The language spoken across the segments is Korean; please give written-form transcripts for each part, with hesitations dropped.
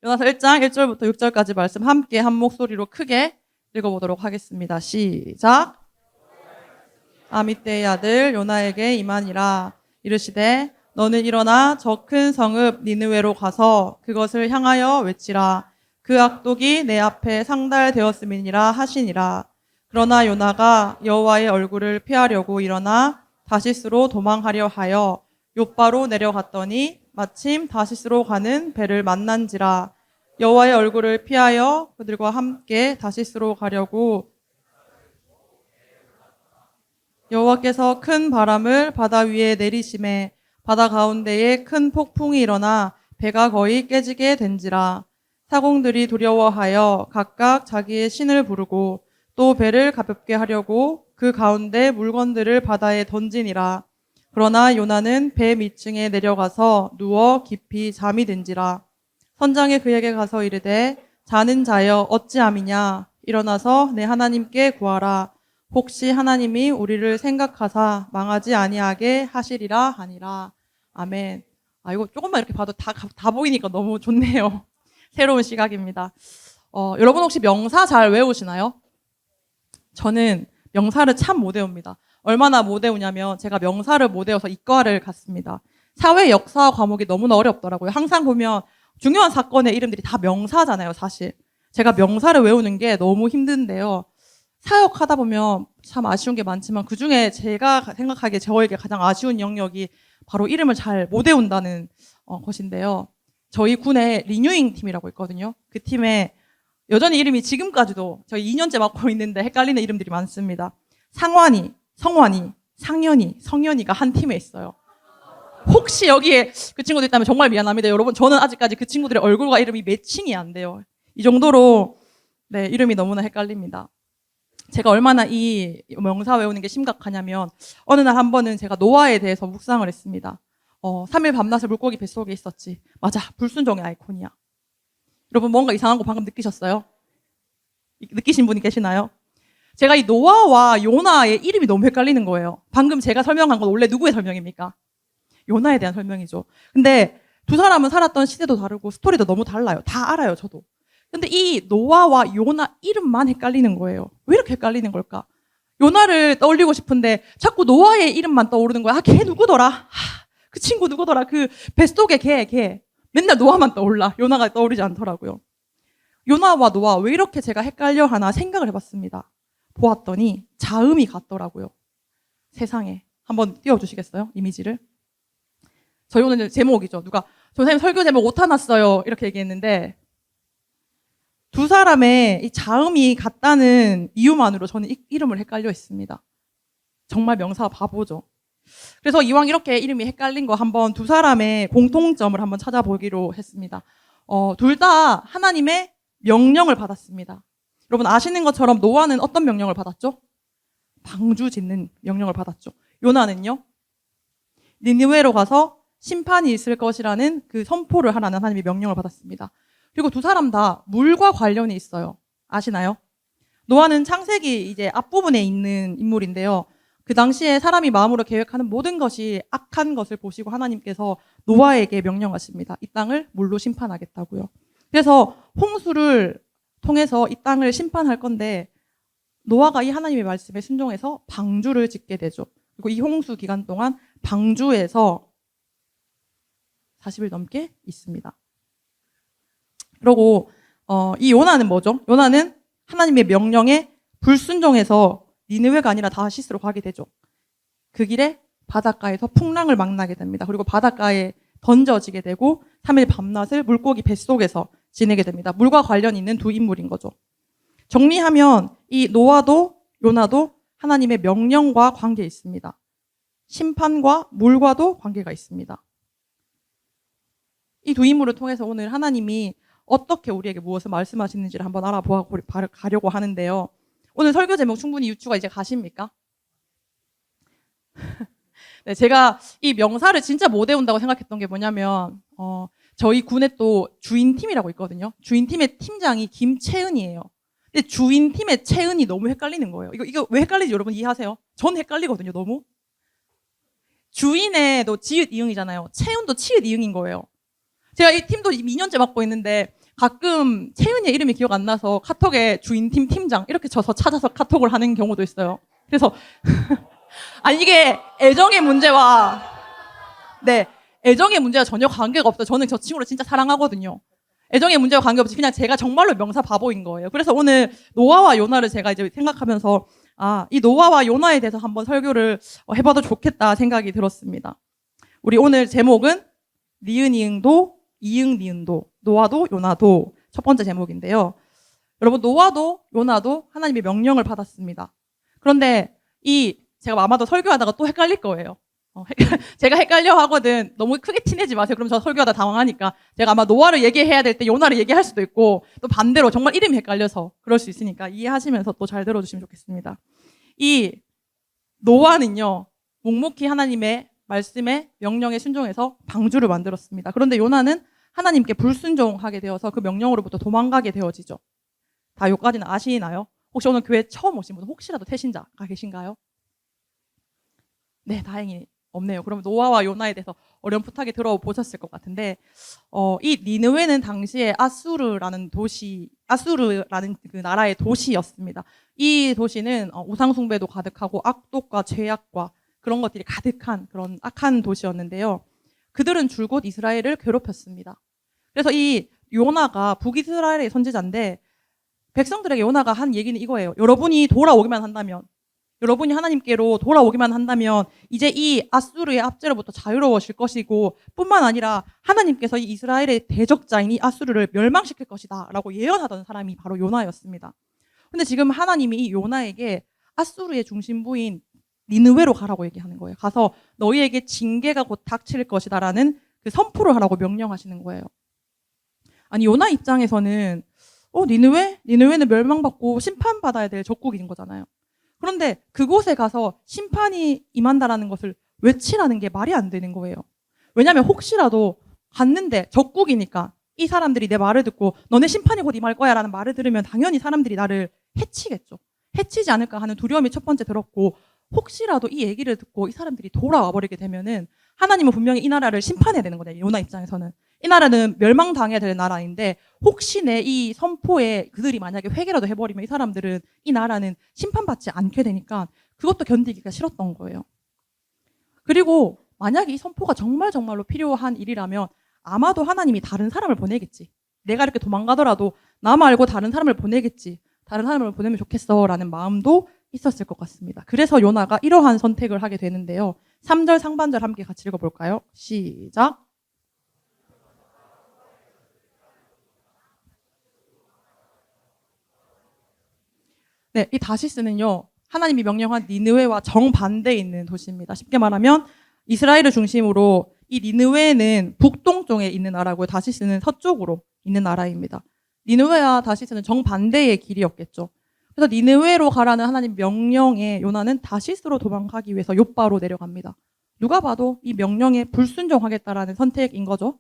요나서 1장 1절부터 6절까지 말씀 함께 한 목소리로 크게 읽어보도록 하겠습니다. 시작. 아미떼의 아들 요나에게 임하니라. 이르시되 너는 일어나 저 큰 성읍 니느웨로 가서 그것을 향하여 외치라. 그 악독이 내 앞에 상달되었음이니라 하시니라. 그러나 요나가 여호와의 얼굴을 피하려고 일어나 다시스로 도망하려 하여 욥바로 내려갔더니 마침 다시스로 가는 배를 만난지라. 여호와의 얼굴을 피하여 그들과 함께 다시스로 가려고 여호와께서 큰 바람을 바다 위에 내리심에 바다 가운데에 큰 폭풍이 일어나 배가 거의 깨지게 된지라. 사공들이 두려워하여 각각 자기의 신을 부르고 또 배를 가볍게 하려고 그 가운데 물건들을 바다에 던지니라. 그러나 요나는 배 밑층에 내려가서 누워 깊이 잠이 든지라. 선장이 그에게 가서 이르되 자는 자여 어찌함이냐. 일어나서 내 하나님께 구하라. 혹시 하나님이 우리를 생각하사 망하지 아니하게 하시리라 하니라. 아멘. 이거 조금만 이렇게 봐도 다 보이니까 너무 좋네요. 새로운 시각입니다. 여러분 혹시 명사 잘 외우시나요? 저는 명사를 참 못 외웁니다. 얼마나 못 외우냐면 제가 명사를 못 외워서 이과를 갔습니다. 사회 역사 과목이 너무나 어렵더라고요. 항상 보면 중요한 사건의 이름들이 다 명사잖아요, 사실. 제가 명사를 외우는 게 너무 힘든데요. 사역하다 보면 참 아쉬운 게 많지만 그중에 제가 생각하기에 저에게 가장 아쉬운 영역이 바로 이름을 잘 못 외운다는 것인데요. 저희 군에 리뉴잉 팀이라고 있거든요. 그 팀에 여전히 이름이 지금까지도 저희 2년째 맡고 있는데 헷갈리는 이름들이 많습니다. 상환이, 성환이, 상현이, 성현이가 한 팀에 있어요. 혹시 여기에 그 친구들 있다면 정말 미안합니다. 여러분, 저는 아직까지 그 친구들의 얼굴과 이름이 매칭이 안 돼요. 이 정도로 네, 이름이 너무나 헷갈립니다. 제가 얼마나 이 명사 외우는 게 심각하냐면 어느 날 한 번은 제가 노아에 대해서 묵상을 했습니다. 3일 밤낮을 물고기 뱃속에 있었지. 맞아, 불순종의 아이콘이야. 여러분 뭔가 이상한 거 방금 느끼셨어요? 느끼신 분이 계시나요? 제가 이 노아와 요나의 이름이 너무 헷갈리는 거예요. 방금 제가 설명한 건 원래 누구의 설명입니까? 요나에 대한 설명이죠. 근데 두 사람은 살았던 시대도 다르고 스토리도 너무 달라요. 다 알아요, 저도. 근데 이 노아와 요나 이름만 헷갈리는 거예요. 왜 이렇게 헷갈리는 걸까? 요나를 떠올리고 싶은데 자꾸 노아의 이름만 떠오르는 거야. 걔 누구더라? 그 친구 누구더라? 그 뱃속에 걔. 맨날 노아만 떠올라. 요나가 떠오르지 않더라고요. 요나와 노아 왜 이렇게 제가 헷갈려 하나 생각을 해봤습니다. 보았더니 자음이 같더라고요. 세상에. 한번 띄워주시겠어요? 이미지를. 저희 오늘 제목이죠. 누가 선생님 설교 제목 오타 났어요. 이렇게 얘기했는데 두 사람의 이 자음이 같다는 이유만으로 저는 이름을 헷갈려 했습니다. 정말 명사 바보죠. 그래서 이왕 이렇게 이름이 헷갈린 거 한번 두 사람의 공통점을 한번 찾아보기로 했습니다. 둘 다 하나님의 명령을 받았습니다. 여러분 아시는 것처럼 노아는 어떤 명령을 받았죠? 방주 짓는 명령을 받았죠. 요나는요? 니느웨로 가서 심판이 있을 것이라는 그 선포를 하라는 하나님의 명령을 받았습니다. 그리고 두 사람 다 물과 관련이 있어요. 아시나요? 노아는 창세기 이제 앞부분에 있는 인물인데요. 그 당시에 사람이 마음으로 계획하는 모든 것이 악한 것을 보시고 하나님께서 노아에게 명령하십니다. 이 땅을 물로 심판하겠다고요. 그래서 홍수를 통해서 이 땅을 심판할 건데 노아가 이 하나님의 말씀에 순종해서 방주를 짓게 되죠. 그리고 이 홍수 기간 동안 방주에서 40일 넘게 있습니다. 그리고 이 요나는 뭐죠? 요나는 하나님의 명령에 불순종해서 니느웨가 아니라 다시스로 가게 되죠. 그 길에 바닷가에서 풍랑을 만나게 됩니다. 그리고 바닷가에 던져지게 되고 3일 밤낮을 물고기 뱃속에서 지내게 됩니다. 물과 관련 있는 두 인물인 거죠. 정리하면 이 노아도 요나도 하나님의 명령과 관계에 있습니다. 심판과 물과도 관계가 있습니다. 이 두 인물을 통해서 오늘 하나님이 어떻게 우리에게 무엇을 말씀하시는지를 한번 알아보려고 하는데요. 오늘 설교 제목 충분히 유추가 이제 가십니까? 네, 제가 이 명사를 진짜 못 외운다고 생각했던 게 뭐냐면 저희 군에 또 주인팀이라고 있거든요. 주인팀의 팀장이 김채은이에요. 근데 주인팀의 채은이 너무 헷갈리는 거예요. 이거 왜 헷갈리지 여러분 이해하세요? 전 헷갈리거든요, 너무. 주인에도 지읒 이응이잖아요. 채은도 치읒 이응인 거예요. 제가 이 팀도 2년째 맡고 있는데 가끔 채은이의 이름이 기억 안 나서 카톡에 주인팀 팀장 이렇게 쳐서 찾아서 카톡을 하는 경우도 있어요. 그래서 아니 이게 애정의 문제와 네 애정의 문제와 전혀 관계가 없어요. 저는 저 친구를 진짜 사랑하거든요. 애정의 문제와 관계없이 그냥 제가 정말로 명사 바보인 거예요. 그래서 오늘 노아와 요나를 제가 이제 생각하면서 이 노아와 요나에 대해서 한번 설교를 해봐도 좋겠다 생각이 들었습니다. 우리 오늘 제목은 니은 이응도 이응 니은도 노아도 요나도 첫 번째 제목인데요. 여러분 노아도 요나도 하나님의 명령을 받았습니다. 그런데 제가 아마도 설교하다가 또 헷갈릴 거예요. 제가 헷갈려 하거든. 너무 크게 티내지 마세요. 그럼 저 설교하다 당황하니까. 제가 아마 노아를 얘기해야 될 때 요나를 얘기할 수도 있고 또 반대로 정말 이름이 헷갈려서 그럴 수 있으니까 이해하시면서 또 잘 들어주시면 좋겠습니다. 이 노아는요. 묵묵히 하나님의 말씀에 명령에 순종해서 방주를 만들었습니다. 그런데 요나는 하나님께 불순종하게 되어서 그 명령으로부터 도망가게 되어지죠. 다 여기까지는 아시나요? 혹시 오늘 교회 처음 오신 분 혹시라도 태신자가 계신가요? 네, 다행히 없네요. 그러면 노아와 요나에 대해서 어렴풋하게 들어보셨을 것 같은데 이 니느웨는 당시에 아수르라는 그 나라의 도시였습니다. 이 도시는 우상숭배도 가득하고 악독과 죄악과 그런 것들이 가득한 그런 악한 도시였는데요. 그들은 줄곧 이스라엘을 괴롭혔습니다. 그래서 이 요나가 북이스라엘의 선지자인데 백성들에게 요나가 한 얘기는 이거예요. 여러분이 돌아오기만 한다면 여러분이 하나님께로 돌아오기만 한다면 이제 이 아수르의 압제로부터 자유로워질 것이고 뿐만 아니라 하나님께서 이 이스라엘의 대적자인 이 아수르를 멸망시킬 것이다 라고 예언하던 사람이 바로 요나였습니다. 근데 지금 하나님이 이 요나에게 아수르의 중심부인 니느웨로 가라고 얘기하는 거예요. 가서 너희에게 징계가 곧 닥칠 것이다 라는 그 선포를 하라고 명령하시는 거예요. 아니 요나 입장에서는 니느웨는 멸망받고 심판받아야 될 적국인 거잖아요. 그런데 그곳에 가서 심판이 임한다라는 것을 외치라는 게 말이 안 되는 거예요. 왜냐하면 혹시라도 갔는데 적국이니까 이 사람들이 내 말을 듣고 너네 심판이 곧 임할 거야 라는 말을 들으면 당연히 사람들이 나를 해치겠죠. 해치지 않을까 하는 두려움이 첫 번째 들었고 혹시라도 이 얘기를 듣고 이 사람들이 돌아와 버리게 되면은 하나님은 분명히 이 나라를 심판해야 되는 거예요. 요나 입장에서는. 이 나라는 멸망당해야 될 나라인데 혹시 내 이 선포에 그들이 만약에 회개라도 해버리면 이 사람들은 이 나라는 심판받지 않게 되니까 그것도 견디기가 싫었던 거예요. 그리고 만약에 이 선포가 정말로 필요한 일이라면 아마도 하나님이 다른 사람을 보내겠지. 내가 이렇게 도망가더라도 나 말고 다른 사람을 보내겠지. 다른 사람을 보내면 좋겠어 라는 마음도 있었을 것 같습니다. 그래서 요나가 이러한 선택을 하게 되는데요. 3절 상반절 함께 같이 읽어볼까요? 시작. 네, 이 다시스는요. 하나님이 명령한 니느웨와 정반대에 있는 도시입니다. 쉽게 말하면 이스라엘을 중심으로 이 니느웨는 북동쪽에 있는 나라고요. 다시스는 서쪽으로 있는 나라입니다. 니느웨와 다시스는 정반대의 길이었겠죠. 그래서 니느웨로 가라는 하나님 명령에 요나는 다시스로 도망가기 위해서 욥바로 내려갑니다. 누가 봐도 이 명령에 불순종하겠다라는 선택인 거죠.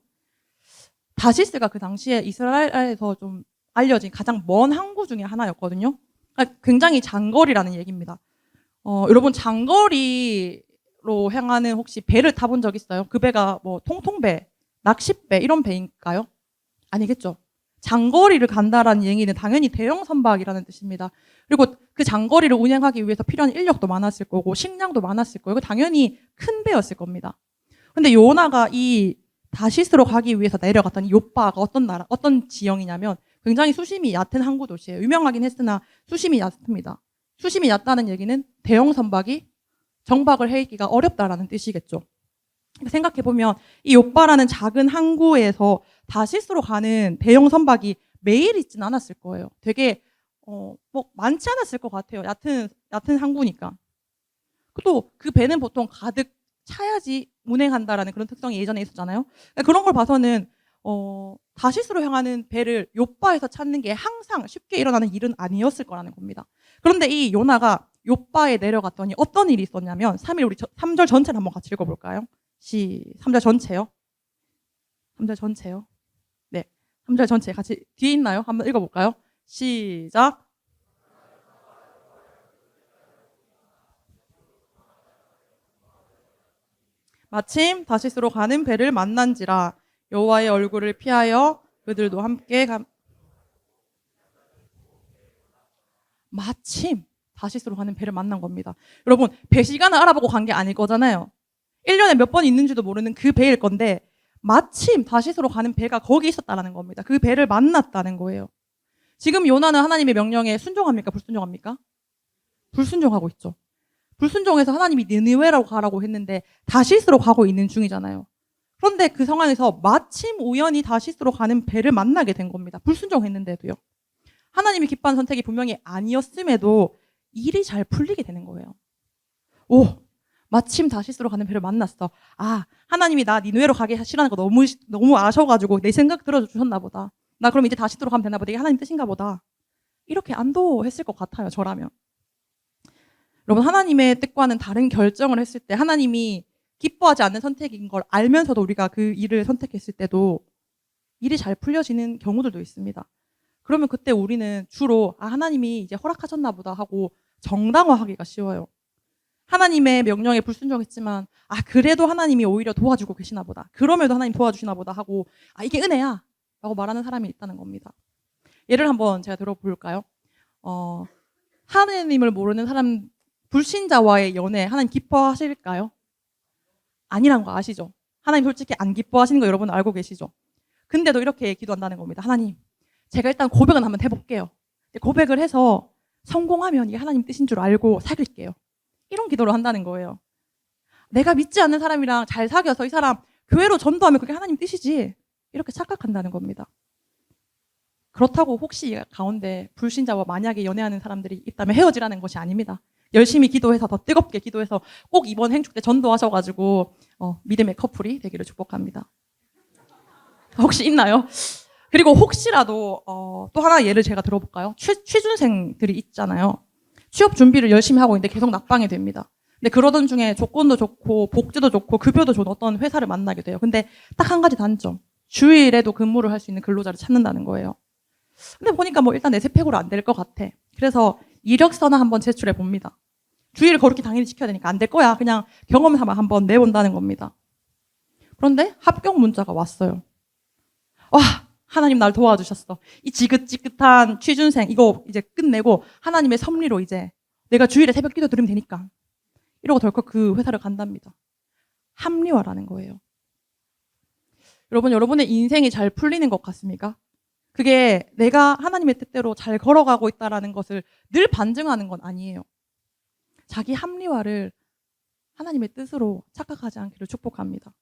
다시스가 그 당시에 이스라엘에서 좀 알려진 가장 먼 항구 중에 하나였거든요. 그러니까 굉장히 장거리라는 얘기입니다. 여러분 장거리로 향하는 혹시 배를 타본 적 있어요? 그 배가 뭐 통통배, 낚싯배 이런 배인가요? 아니겠죠. 장거리를 간다라는 얘기는 당연히 대형 선박이라는 뜻입니다. 그리고 그 장거리를 운행하기 위해서 필요한 인력도 많았을 거고 식량도 많았을 거고 당연히 큰 배였을 겁니다. 근데 요나가 이 다시스로 가기 위해서 내려갔던 이 욥바가 어떤 지형이냐면 굉장히 수심이 얕은 항구 도시예요. 유명하긴 했으나 수심이 얕습니다. 수심이 얕다는 얘기는 대형 선박이 정박을 해있기가 어렵다라는 뜻이겠죠. 생각해보면 이 욥바라는 작은 항구에서 다시스로 가는 대형 선박이 매일 있지는 않았을 거예요. 되게 많지 않았을 것 같아요. 얕은 항구니까. 또 그 배는 보통 가득 차야지 운행한다라는 그런 특성이 예전에 있었잖아요. 그런 걸 봐서는 다시스로 향하는 배를 욥바에서 찾는 게 항상 쉽게 일어나는 일은 아니었을 거라는 겁니다. 그런데 이 요나가 욥바에 내려갔더니 어떤 일이 있었냐면 3절 전체를 한번 같이 읽어볼까요? 3절 전체요. 3절 전체요. 네, 3절 전체 같이 뒤에 있나요? 한번 읽어볼까요? 시작. 마침 다시스로 가는 배를 만난지라 여호와의 얼굴을 피하여 그들도 함께 마침 다시스로 가는 배를 만난 겁니다. 여러분, 배 시간을 알아보고 간 게 아닐 거잖아요. 1년에 몇 번 있는지도 모르는 그 배일 건데 마침 다시스로 가는 배가 거기 있었다는 겁니다. 그 배를 만났다는 거예요. 지금 요나는 하나님의 명령에 순종합니까? 불순종합니까? 불순종하고 있죠. 불순종해서 하나님이 니느웨로 가라고 했는데 다시스로 가고 있는 중이잖아요. 그런데 그 상황에서 마침 우연히 다시스로 가는 배를 만나게 된 겁니다. 불순종했는데도요. 하나님이 기뻐한 선택이 분명히 아니었음에도 일이 잘 풀리게 되는 거예요. 오, 마침 다시스로 가는 배를 만났어. 아, 하나님이 나 니느웨로 가게 싫어하는 거 너무 아셔가지고 내 생각 들어주셨나 보다. 나 그럼 이제 다시스로 가면 되나 보다. 이게 하나님 뜻인가 보다. 이렇게 안도했을 것 같아요, 저라면. 여러분, 하나님의 뜻과는 다른 결정을 했을 때 하나님이 기뻐하지 않는 선택인 걸 알면서도 우리가 그 일을 선택했을 때도 일이 잘 풀려지는 경우들도 있습니다. 그러면 그때 우리는 주로 하나님이 이제 허락하셨나 보다 하고 정당화하기가 쉬워요. 하나님의 명령에 불순종했지만 그래도 하나님이 오히려 도와주고 계시나 보다. 그럼에도 하나님 도와주시나 보다 하고 이게 은혜야 라고 말하는 사람이 있다는 겁니다. 예를 한번 제가 들어볼까요? 하나님을 모르는 사람, 불신자와의 연애 하나님 기뻐하실까요? 아니란 거 아시죠? 하나님 솔직히 안 기뻐하시는 거 여러분 알고 계시죠? 근데도 이렇게 기도한다는 겁니다. 하나님, 제가 일단 고백은 한번 해볼게요. 고백을 해서 성공하면 이게 하나님 뜻인 줄 알고 사귈게요. 이런 기도를 한다는 거예요. 내가 믿지 않는 사람이랑 잘 사귀어서 이 사람 교회로 전도하면 그게 하나님 뜻이지. 이렇게 착각한다는 겁니다. 그렇다고 혹시 가운데 불신자와 만약에 연애하는 사람들이 있다면 헤어지라는 것이 아닙니다. 열심히 기도해서 더 뜨겁게 기도해서 꼭 이번 행축 때 전도하셔가지고 믿음의 커플이 되기를 축복합니다. 혹시 있나요? 그리고 혹시라도 또 하나 예를 제가 들어볼까요? 취준생들이 있잖아요. 취업 준비를 열심히 하고 있는데 계속 낙방이 됩니다. 근데 그러던 중에 조건도 좋고 복지도 좋고 급여도 좋은 어떤 회사를 만나게 돼요. 근데 딱 한 가지 단점. 주일에도 근무를 할 수 있는 근로자를 찾는다는 거예요. 근데 보니까 일단 내 스펙으로 안 될 것 같아. 그래서 이력서나 한번 제출해 봅니다. 주일을 거룩히 당연히 지켜야 되니까 안 될 거야. 그냥 경험 삼아 한번 내본다는 겁니다. 그런데 합격 문자가 왔어요. 와, 하나님 날 도와주셨어. 이 지긋지긋한 취준생 이거 이제 끝내고 하나님의 섭리로 이제 내가 주일에 새벽 기도 드리면 되니까 이러고 덜컥 그 회사를 간답니다. 합리화라는 거예요. 여러분, 여러분의 인생이 잘 풀리는 것 같습니까? 그게 내가 하나님의 뜻대로 잘 걸어가고 있다는 것을 늘 반증하는 건 아니에요. 자기 합리화를 하나님의 뜻으로 착각하지 않기를 축복합니다.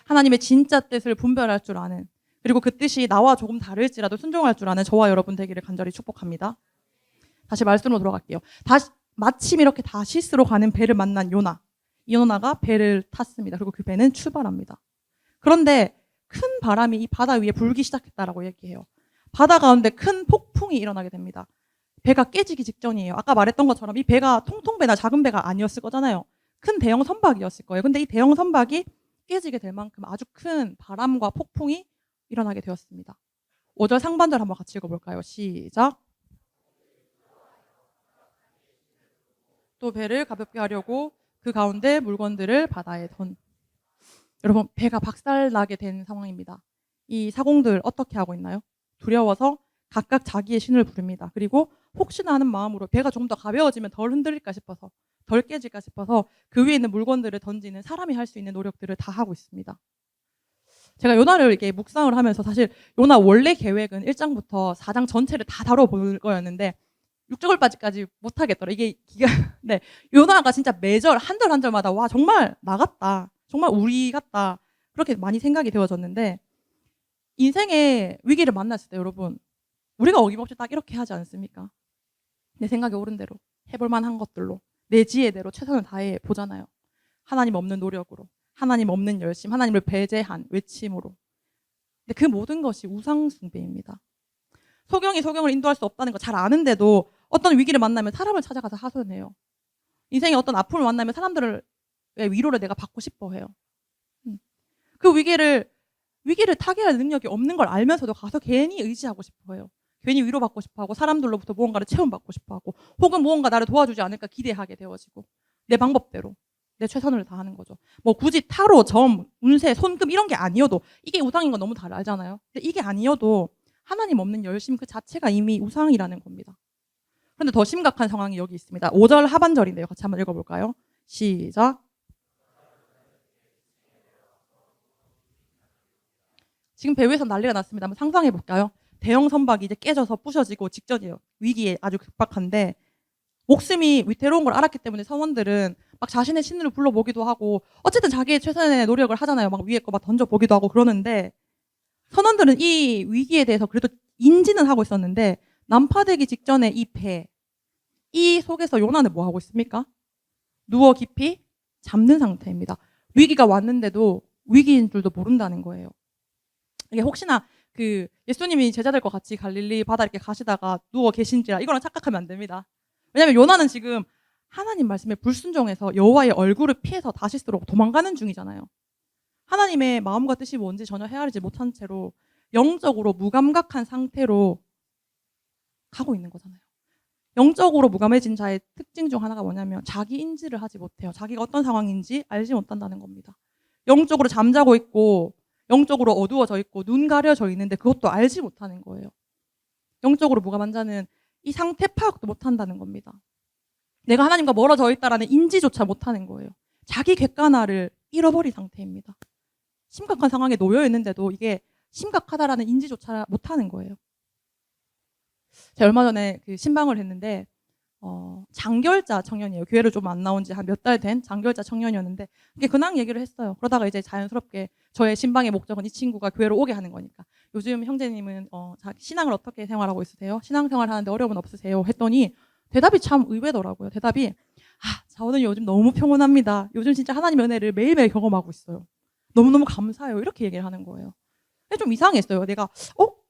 하나님의 진짜 뜻을 분별할 줄 아는, 그리고 그 뜻이 나와 조금 다를지라도 순종할 줄 아는 저와 여러분 되기를 간절히 축복합니다. 다시 말씀으로 돌아갈게요. 마침 이렇게 다시스로 가는 배를 만난 요나. 이 요나가 배를 탔습니다. 그리고 그 배는 출발합니다. 그런데 큰 바람이 이 바다 위에 불기 시작했다라고 얘기해요. 바다 가운데 큰 폭풍이 일어나게 됩니다. 배가 깨지기 직전이에요. 아까 말했던 것처럼 이 배가 통통배나 작은 배가 아니었을 거잖아요. 큰 대형 선박이었을 거예요. 근데 이 대형 선박이 깨지게 될 만큼 아주 큰 바람과 폭풍이 일어나게 되었습니다. 5절 상반절 한번 같이 읽어볼까요? 시작. 또 배를 가볍게 하려고 그 가운데 물건들을 바다에 여러분, 배가 박살나게 된 상황입니다. 이 사공들 어떻게 하고 있나요? 두려워서 각각 자기의 신을 부릅니다. 그리고 혹시나 하는 마음으로 배가 조금 더 가벼워지면 덜 흔들릴까 싶어서, 덜 깨질까 싶어서 그 위에 있는 물건들을 던지는 사람이 할 수 있는 노력들을 다 하고 있습니다. 제가 요나를 이렇게 묵상을 하면서 사실 요나 원래 계획은 1장부터 4장 전체를 다 다뤄볼 거였는데 6절까지 못 하겠더라. 이게 네. 요나가 진짜 매절 한 절 한 절마다 와 정말 나 같다. 정말 우리 같다. 그렇게 많이 생각이 되어졌는데 인생의 위기를 만났을 때 여러분 우리가 어김없이 딱 이렇게 하지 않습니까? 내 생각에 옳은 대로 해볼 만한 것들로 내 지혜대로 최선을 다해 보잖아요. 하나님 없는 노력으로, 하나님 없는 열심, 하나님을 배제한 외침으로. 근데 그 모든 것이 우상 숭배입니다. 소경이 소경을 인도할 수 없다는 거 잘 아는데도 어떤 위기를 만나면 사람을 찾아가서 하소연해요. 인생에 어떤 아픔을 만나면 사람들의 위로를 내가 받고 싶어 해요. 그 위기를 타개할 능력이 없는 걸 알면서도 가서 괜히 의지하고 싶어 해요. 괜히 위로받고 싶어 하고 사람들로부터 무언가를 체험받고 싶어 하고 혹은 무언가 나를 도와주지 않을까 기대하게 되어지고 내 방법대로 내 최선을 다하는 거죠. 뭐 굳이 타로, 점, 운세, 손금 이런 게 아니어도 이게 우상인 건 너무 잘 알잖아요. 근데 이게 아니어도 하나님 없는 열심 그 자체가 이미 우상이라는 겁니다. 그런데 더 심각한 상황이 여기 있습니다. 5절 하반절인데요. 같이 한번 읽어볼까요? 시작. 지금 배 위에서 난리가 났습니다. 한번 상상해 볼까요? 대형 선박이 이제 깨져서 부셔지고 직전이에요. 위기에 아주 급박한데 목숨이 위태로운 걸 알았기 때문에 선원들은 막 자신의 신을 불러보기도 하고 어쨌든 자기의 최선의 노력을 하잖아요. 막 위에 거 막 던져보기도 하고 그러는데 선원들은 이 위기에 대해서 그래도 인지는 하고 있었는데 난파되기 직전에 이 배, 이 속에서 요나는 뭐 하고 있습니까? 누워 깊이 잠든 상태입니다. 위기가 왔는데도 위기인 줄도 모른다는 거예요. 이게 혹시나 그 예수님이 제자들과 같이 갈릴리 바다 이렇게 가시다가 누워 계신지라 이거랑 착각하면 안 됩니다. 왜냐하면 요나는 지금 하나님 말씀에 불순종해서 여호와의 얼굴을 피해서 다시스로 도망가는 중이잖아요. 하나님의 마음과 뜻이 뭔지 전혀 헤아리지 못한 채로 영적으로 무감각한 상태로 가고 있는 거잖아요. 영적으로 무감해진 자의 특징 중 하나가 뭐냐면 자기 인지를 하지 못해요. 자기가 어떤 상황인지 알지 못한다는 겁니다. 영적으로 잠자고 있고 영적으로 어두워져 있고 눈 가려져 있는데 그것도 알지 못하는 거예요. 영적으로 무감한 자는 이 상태 파악도 못한다는 겁니다. 내가 하나님과 멀어져 있다라는 인지조차 못하는 거예요. 자기 객관화를 잃어버린 상태입니다. 심각한 상황에 놓여 있는데도 이게 심각하다라는 인지조차 못하는 거예요. 제가 얼마 전에 그 신방을 했는데 장결자 청년이에요. 교회를 좀 안 나온 지 한 몇 달 된 장결자 청년이었는데 그게 근황 얘기를 했어요. 그러다가 이제 자연스럽게 저의 신방의 목적은 이 친구가 교회로 오게 하는 거니까 요즘 형제님은 신앙을 어떻게 생활하고 있으세요? 신앙생활 하는데 어려움은 없으세요? 했더니 대답이 참 의외더라고요. 대답이 저는 요즘 너무 평온합니다. 요즘 진짜 하나님의 은혜를 매일매일 경험하고 있어요. 너무너무 감사해요. 이렇게 얘기를 하는 거예요. 좀 이상했어요. 내가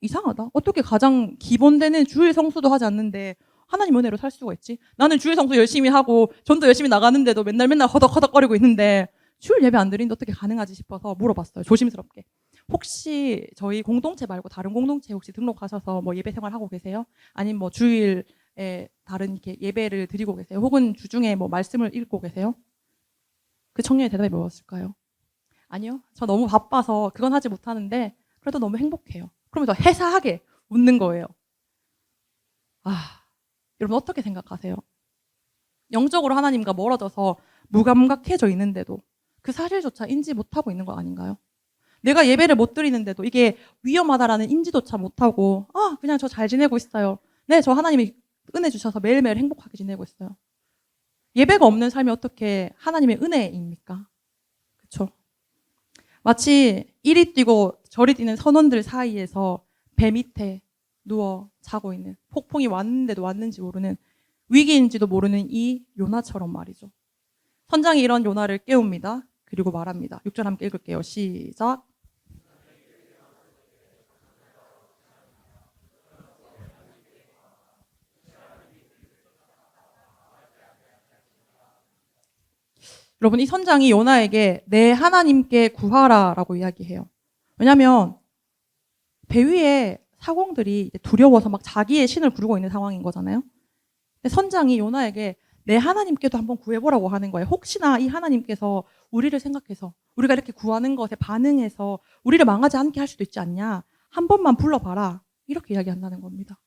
이상하다. 어떻게 가장 기본되는 주일 성수도 하지 않는데 하나님 은혜로 살 수가 있지? 나는 주일 성수 열심히 하고 전도 열심히 나가는데도 맨날 허덕허덕거리고 있는데 주일 예배 안 드리는데 어떻게 가능하지 싶어서 물어봤어요. 조심스럽게. 혹시 저희 공동체 말고 다른 공동체 혹시 등록하셔서 뭐 예배 생활하고 계세요? 아니면 뭐 주일에 다른 이렇게 예배를 드리고 계세요? 혹은 주중에 뭐 말씀을 읽고 계세요? 그 청년의 대답이 뭐였을까요? 아니요. 저 너무 바빠서 그건 하지 못하는데 그래도 너무 행복해요. 그러면서 해사하게 웃는 거예요. 여러분 어떻게 생각하세요? 영적으로 하나님과 멀어져서 무감각해져 있는데도 그 사실조차 인지 못하고 있는 거 아닌가요? 내가 예배를 못 드리는데도 이게 위험하다라는 인지조차 못하고 그냥 저 잘 지내고 있어요. 네, 저 하나님이 은혜 주셔서 매일매일 행복하게 지내고 있어요. 예배가 없는 삶이 어떻게 하나님의 은혜입니까? 그렇죠? 마치 이리 뛰고 저리 뛰는 선원들 사이에서 배 밑에 누워 자고 있는, 폭풍이 왔는데도 왔는지 모르는, 위기인지도 모르는 이 요나처럼 말이죠. 선장이 이런 요나를 깨웁니다. 그리고 말합니다. 6절 함께 읽을게요. 시작. 여러분, 이 선장이 요나에게 내 하나님께 구하라라고 이야기해요. 왜냐하면 배 위에 사공들이 두려워서 막 자기의 신을 부르고 있는 상황인 거잖아요. 근데 선장이 요나에게 내 하나님께도 한번 구해보라고 하는 거예요. 혹시나 이 하나님께서 우리를 생각해서 우리가 이렇게 구하는 것에 반응해서 우리를 망하지 않게 할 수도 있지 않냐. 한 번만 불러봐라. 이렇게 이야기한다는 겁니다.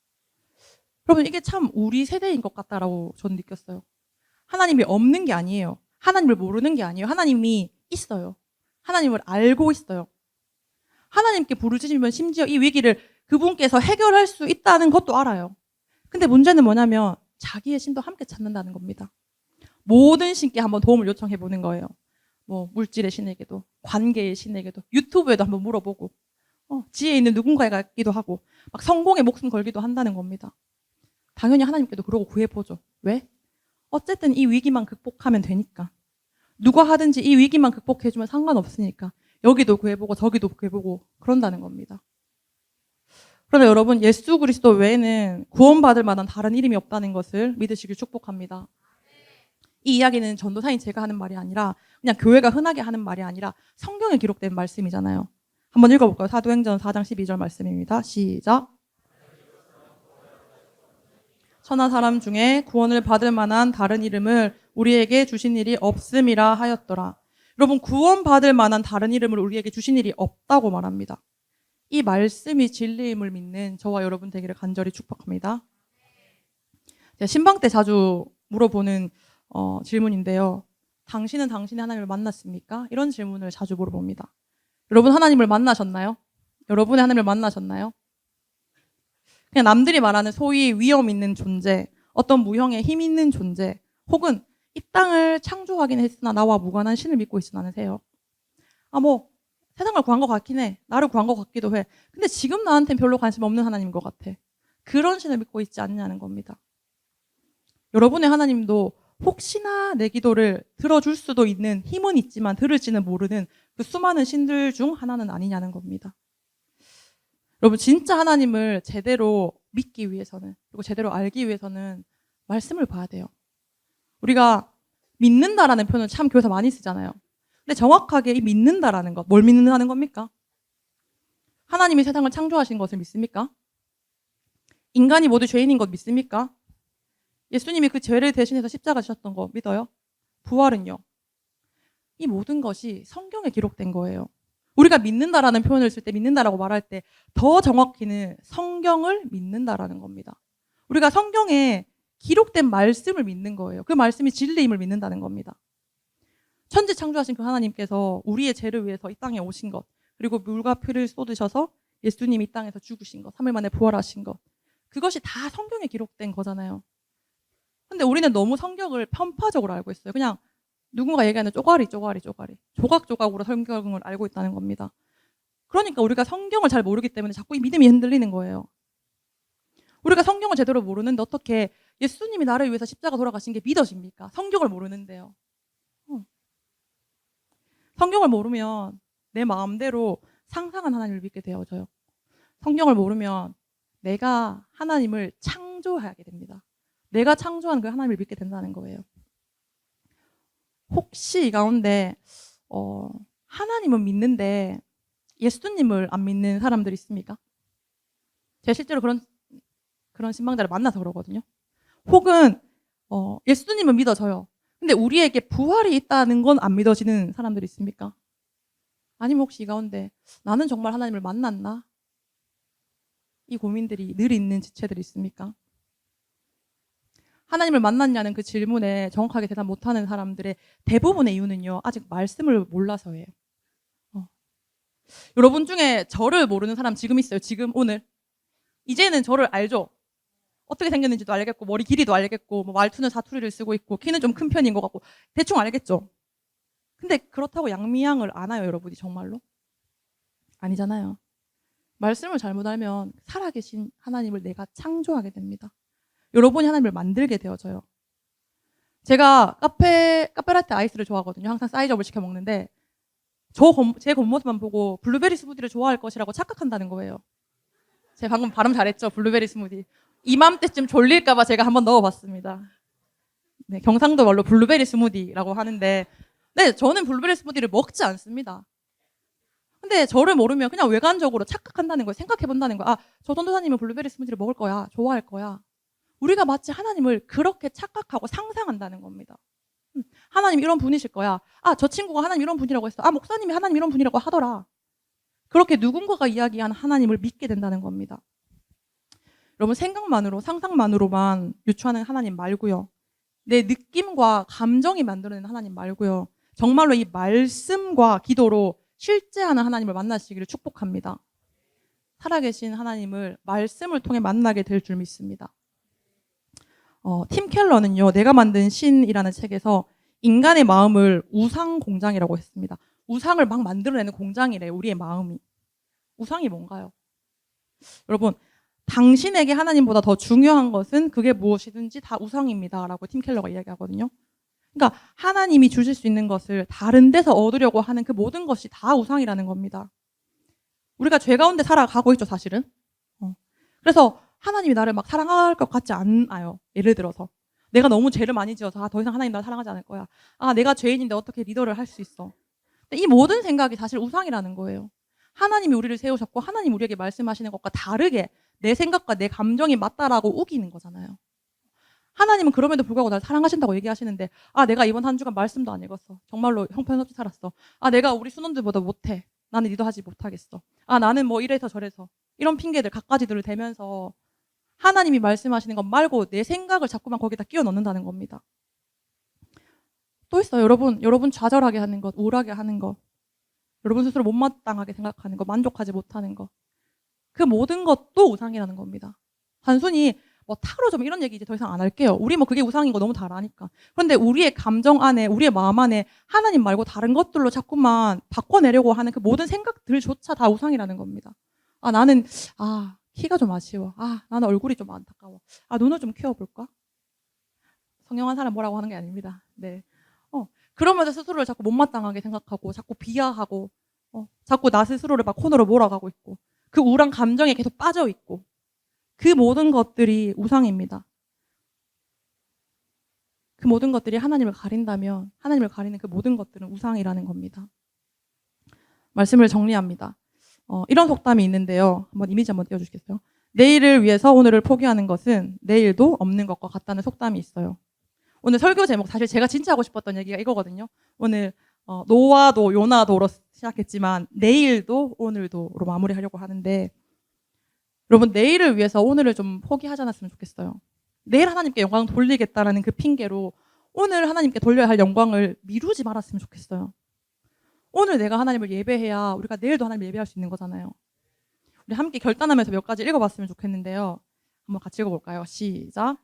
여러분, 이게 참 우리 세대인 것 같다라고 저는 느꼈어요. 하나님이 없는 게 아니에요. 하나님을 모르는 게 아니에요. 하나님이 있어요. 하나님을 알고 있어요. 하나님께 부르짖으면 심지어 이 위기를 그분께서 해결할 수 있다는 것도 알아요. 근데 문제는 뭐냐면 자기의 신도 함께 찾는다는 겁니다. 모든 신께 한번 도움을 요청해 보는 거예요. 뭐 물질의 신에게도, 관계의 신에게도, 유튜브에도 한번 물어보고, 지혜 있는 누군가에 가기도 하고, 막 성공에 목숨 걸기도 한다는 겁니다. 당연히 하나님께도 그러고 구해보죠. 왜? 어쨌든 이 위기만 극복하면 되니까. 누가 하든지 이 위기만 극복해주면 상관없으니까. 여기도 구해보고 저기도 구해보고 그런다는 겁니다. 그런데 여러분, 예수 그리스도 외에는 구원받을 만한 다른 이름이 없다는 것을 믿으시길 축복합니다. 이 이야기는 전도사인 제가 하는 말이 아니라 그냥 교회가 흔하게 하는 말이 아니라 성경에 기록된 말씀이잖아요. 한번 읽어볼까요? 사도행전 4장 12절 말씀입니다. 시작. 천하 사람 중에 구원을 받을 만한 다른 이름을 우리에게 주신 일이 없음이라 하였더라. 여러분, 구원받을 만한 다른 이름을 우리에게 주신 일이 없다고 말합니다. 이 말씀이 진리임을 믿는 저와 여러분 되기를 간절히 축복합니다. 제가 신방 때 자주 물어보는 질문인데요. 당신은 당신의 하나님을 만났습니까? 이런 질문을 자주 물어봅니다. 여러분 하나님을 만나셨나요? 여러분의 하나님을 만나셨나요? 그냥 남들이 말하는 소위 위험 있는 존재, 어떤 무형의 힘 있는 존재, 혹은 이 땅을 창조하긴 했으나 나와 무관한 신을 믿고 있지는 않으세요? 세상을 구한 것 같긴 해. 나를 구한 것 같기도 해. 근데 지금 나한테는 별로 관심 없는 하나님인 것 같아. 그런 신을 믿고 있지 않냐는 겁니다. 여러분의 하나님도 혹시나 내 기도를 들어줄 수도 있는 힘은 있지만 들을지는 모르는 그 수많은 신들 중 하나는 아니냐는 겁니다. 여러분 진짜 하나님을 제대로 믿기 위해서는, 그리고 제대로 알기 위해서는 말씀을 봐야 돼요. 우리가 믿는다라는 표현을 참 교회에서 많이 쓰잖아요. 근데 정확하게 이 믿는다라는 것, 뭘 믿는다는 겁니까? 하나님이 세상을 창조하신 것을 믿습니까? 인간이 모두 죄인인 것 믿습니까? 예수님이 그 죄를 대신해서 십자가 지셨던 거 믿어요? 부활은요? 이 모든 것이 성경에 기록된 거예요. 우리가 믿는다라는 표현을 쓸 때, 믿는다라고 말할 때 더 정확히는 성경을 믿는다라는 겁니다. 우리가 성경에 기록된 말씀을 믿는 거예요. 그 말씀이 진리임을 믿는다는 겁니다. 천지 창조하신 그 하나님께서 우리의 죄를 위해서 이 땅에 오신 것, 그리고 물과 피를 쏟으셔서 예수님이 이 땅에서 죽으신 것, 3일 만에 부활하신 것, 그것이 다 성경에 기록된 거잖아요. 근데 우리는 너무 성경을 편파적으로 알고 있어요. 그냥 누군가 얘기하는 조각조각으로 성경을 알고 있다는 겁니다. 그러니까 우리가 성경을 잘 모르기 때문에 자꾸 이 믿음이 흔들리는 거예요. 우리가 성경을 제대로 모르는데 어떻게 예수님이 나를 위해서 십자가 돌아가신 게 믿어집니까? 성경을 모르는데요. 성경을 모르면 내 마음대로 상상한 하나님을 믿게 되어져요. 성경을 모르면 내가 하나님을 창조하게 됩니다. 내가 창조한 그 하나님을 믿게 된다는 거예요. 혹시 이 가운데 하나님은 믿는데 예수님을 안 믿는 사람들 있습니까? 제가 실제로 그런 신방자를 만나서 그러거든요. 혹은 예수님은 믿어져요. 근데 우리에게 부활이 있다는 건 안 믿어지는 사람들이 있습니까? 아니면 혹시 이 가운데 나는 정말 하나님을 만났나? 이 고민들이 늘 있는 지체들이 있습니까? 하나님을 만났냐는 그 질문에 정확하게 대답 못하는 사람들의 대부분의 이유는요, 아직 말씀을 몰라서예요. 여러분 중에 저를 모르는 사람 지금 있어요. 지금 오늘 이제는 저를 알죠. 어떻게 생겼는지도 알겠고, 머리 길이도 알겠고, 말투는 사투리를 쓰고 있고, 키는 좀 큰 편인 것 같고, 대충 알겠죠. 근데 그렇다고 양미양을 아나요, 여러분이 정말로? 아니잖아요. 말씀을 잘못 알면 살아계신 하나님을 내가 창조하게 됩니다. 여러분이 하나님을 만들게 되어져요. 제가 카페라떼 아이스를 좋아하거든요. 항상 사이즈업을 시켜 먹는데 제 겉모습만 보고 블루베리 스무디를 좋아할 것이라고 착각한다는 거예요. 제가 방금 발음 잘했죠? 블루베리 스무디. 이맘때쯤 졸릴까봐 제가 한번 넣어봤습니다. 네, 경상도 말로 블루베리 스무디라고 하는데, 네, 저는 블루베리 스무디를 먹지 않습니다. 근데 저를 모르면 그냥 외관적으로 착각한다는 거예요. 생각해본다는 거예요. 저 전도사님은 블루베리 스무디를 먹을 거야. 좋아할 거야. 우리가 마치 하나님을 그렇게 착각하고 상상한다는 겁니다. 하나님 이런 분이실 거야. 저 친구가 하나님 이런 분이라고 했어. 목사님이 하나님 이런 분이라고 하더라. 그렇게 누군가가 이야기한 하나님을 믿게 된다는 겁니다. 여러분 생각만으로, 상상만으로만 유추하는 하나님 말고요. 내 느낌과 감정이 만들어내는 하나님 말고요. 정말로 이 말씀과 기도로 실제하는 하나님을 만나시기를 축복합니다. 살아계신 하나님을 말씀을 통해 만나게 될 줄 믿습니다. 팀 켈러는요, 내가 만든 신이라는 책에서 인간의 마음을 우상 공장이라고 했습니다. 우상을 막 만들어내는 공장이래요, 우리의 마음이. 우상이 뭔가요? 여러분, 당신에게 하나님보다 더 중요한 것은 그게 무엇이든지 다 우상입니다. 라고 팀 켈러가 이야기하거든요. 그러니까 하나님이 주실 수 있는 것을 다른 데서 얻으려고 하는 그 모든 것이 다 우상이라는 겁니다. 우리가 죄 가운데 살아가고 있죠, 사실은. 그래서 하나님이 나를 막 사랑할 것 같지 않아요. 예를 들어서 내가 너무 죄를 많이 지어서 더 이상 하나님 나를 사랑하지 않을 거야. 내가 죄인인데 어떻게 리더를 할 수 있어. 근데 이 모든 생각이 사실 우상이라는 거예요. 하나님이 우리를 세우셨고 하나님 우리에게 말씀하시는 것과 다르게 내 생각과 내 감정이 맞다라고 우기는 거잖아요. 하나님은 그럼에도 불구하고 나를 사랑하신다고 얘기하시는데 내가 이번 한 주간 말씀도 안 읽었어. 정말로 형편없이 살았어. 내가 우리 순원들보다 못해. 나는 리더하지 못하겠어. 나는 뭐 이래서 저래서 이런 핑계들 갖가지들을 대면서 하나님이 말씀하시는 것 말고 내 생각을 자꾸만 거기다 끼워 넣는다는 겁니다. 또 있어요. 여러분 좌절하게 하는 것, 우울하게 하는 것, 여러분 스스로 못마땅하게 생각하는 것, 만족하지 못하는 것, 그 모든 것도 우상이라는 겁니다. 단순히 뭐 타로 좀 이런 얘기 이제 더 이상 안 할게요. 우리 뭐 그게 우상인 거 너무 잘 아니까. 그런데 우리의 감정 안에, 우리의 마음 안에 하나님 말고 다른 것들로 자꾸만 바꿔내려고 하는 그 모든 생각들조차 다 우상이라는 겁니다. 나는 키가 좀 아쉬워. 나는 얼굴이 좀 안타까워. 눈을 좀 키워볼까? 성형한 사람 뭐라고 하는 게 아닙니다. 네. 그러면서 스스로를 자꾸 못마땅하게 생각하고, 자꾸 비하하고, 자꾸 나 스스로를 막 코너로 몰아가고 있고, 그 우울한 감정에 계속 빠져 있고, 그 모든 것들이 우상입니다. 그 모든 것들이 하나님을 가린다면, 하나님을 가리는 그 모든 것들은 우상이라는 겁니다. 말씀을 정리합니다. 이런 속담이 있는데요. 이미지 한번 띄워주시겠어요? 내일을 위해서 오늘을 포기하는 것은 내일도 없는 것과 같다는 속담이 있어요. 오늘 설교 제목 사실 제가 진짜 하고 싶었던 얘기가 이거거든요. 오늘 노와도 요나도로 시작했지만 내일도 오늘도로 마무리하려고 하는데, 여러분 내일을 위해서 오늘을 좀 포기하지 않았으면 좋겠어요. 내일 하나님께 영광 돌리겠다라는 그 핑계로 오늘 하나님께 돌려야 할 영광을 미루지 말았으면 좋겠어요. 오늘 내가 하나님을 예배해야 우리가 내일도 하나님을 예배할 수 있는 거잖아요. 우리 함께 결단하면서 몇 가지 읽어봤으면 좋겠는데요. 한번 같이 읽어볼까요? 시작.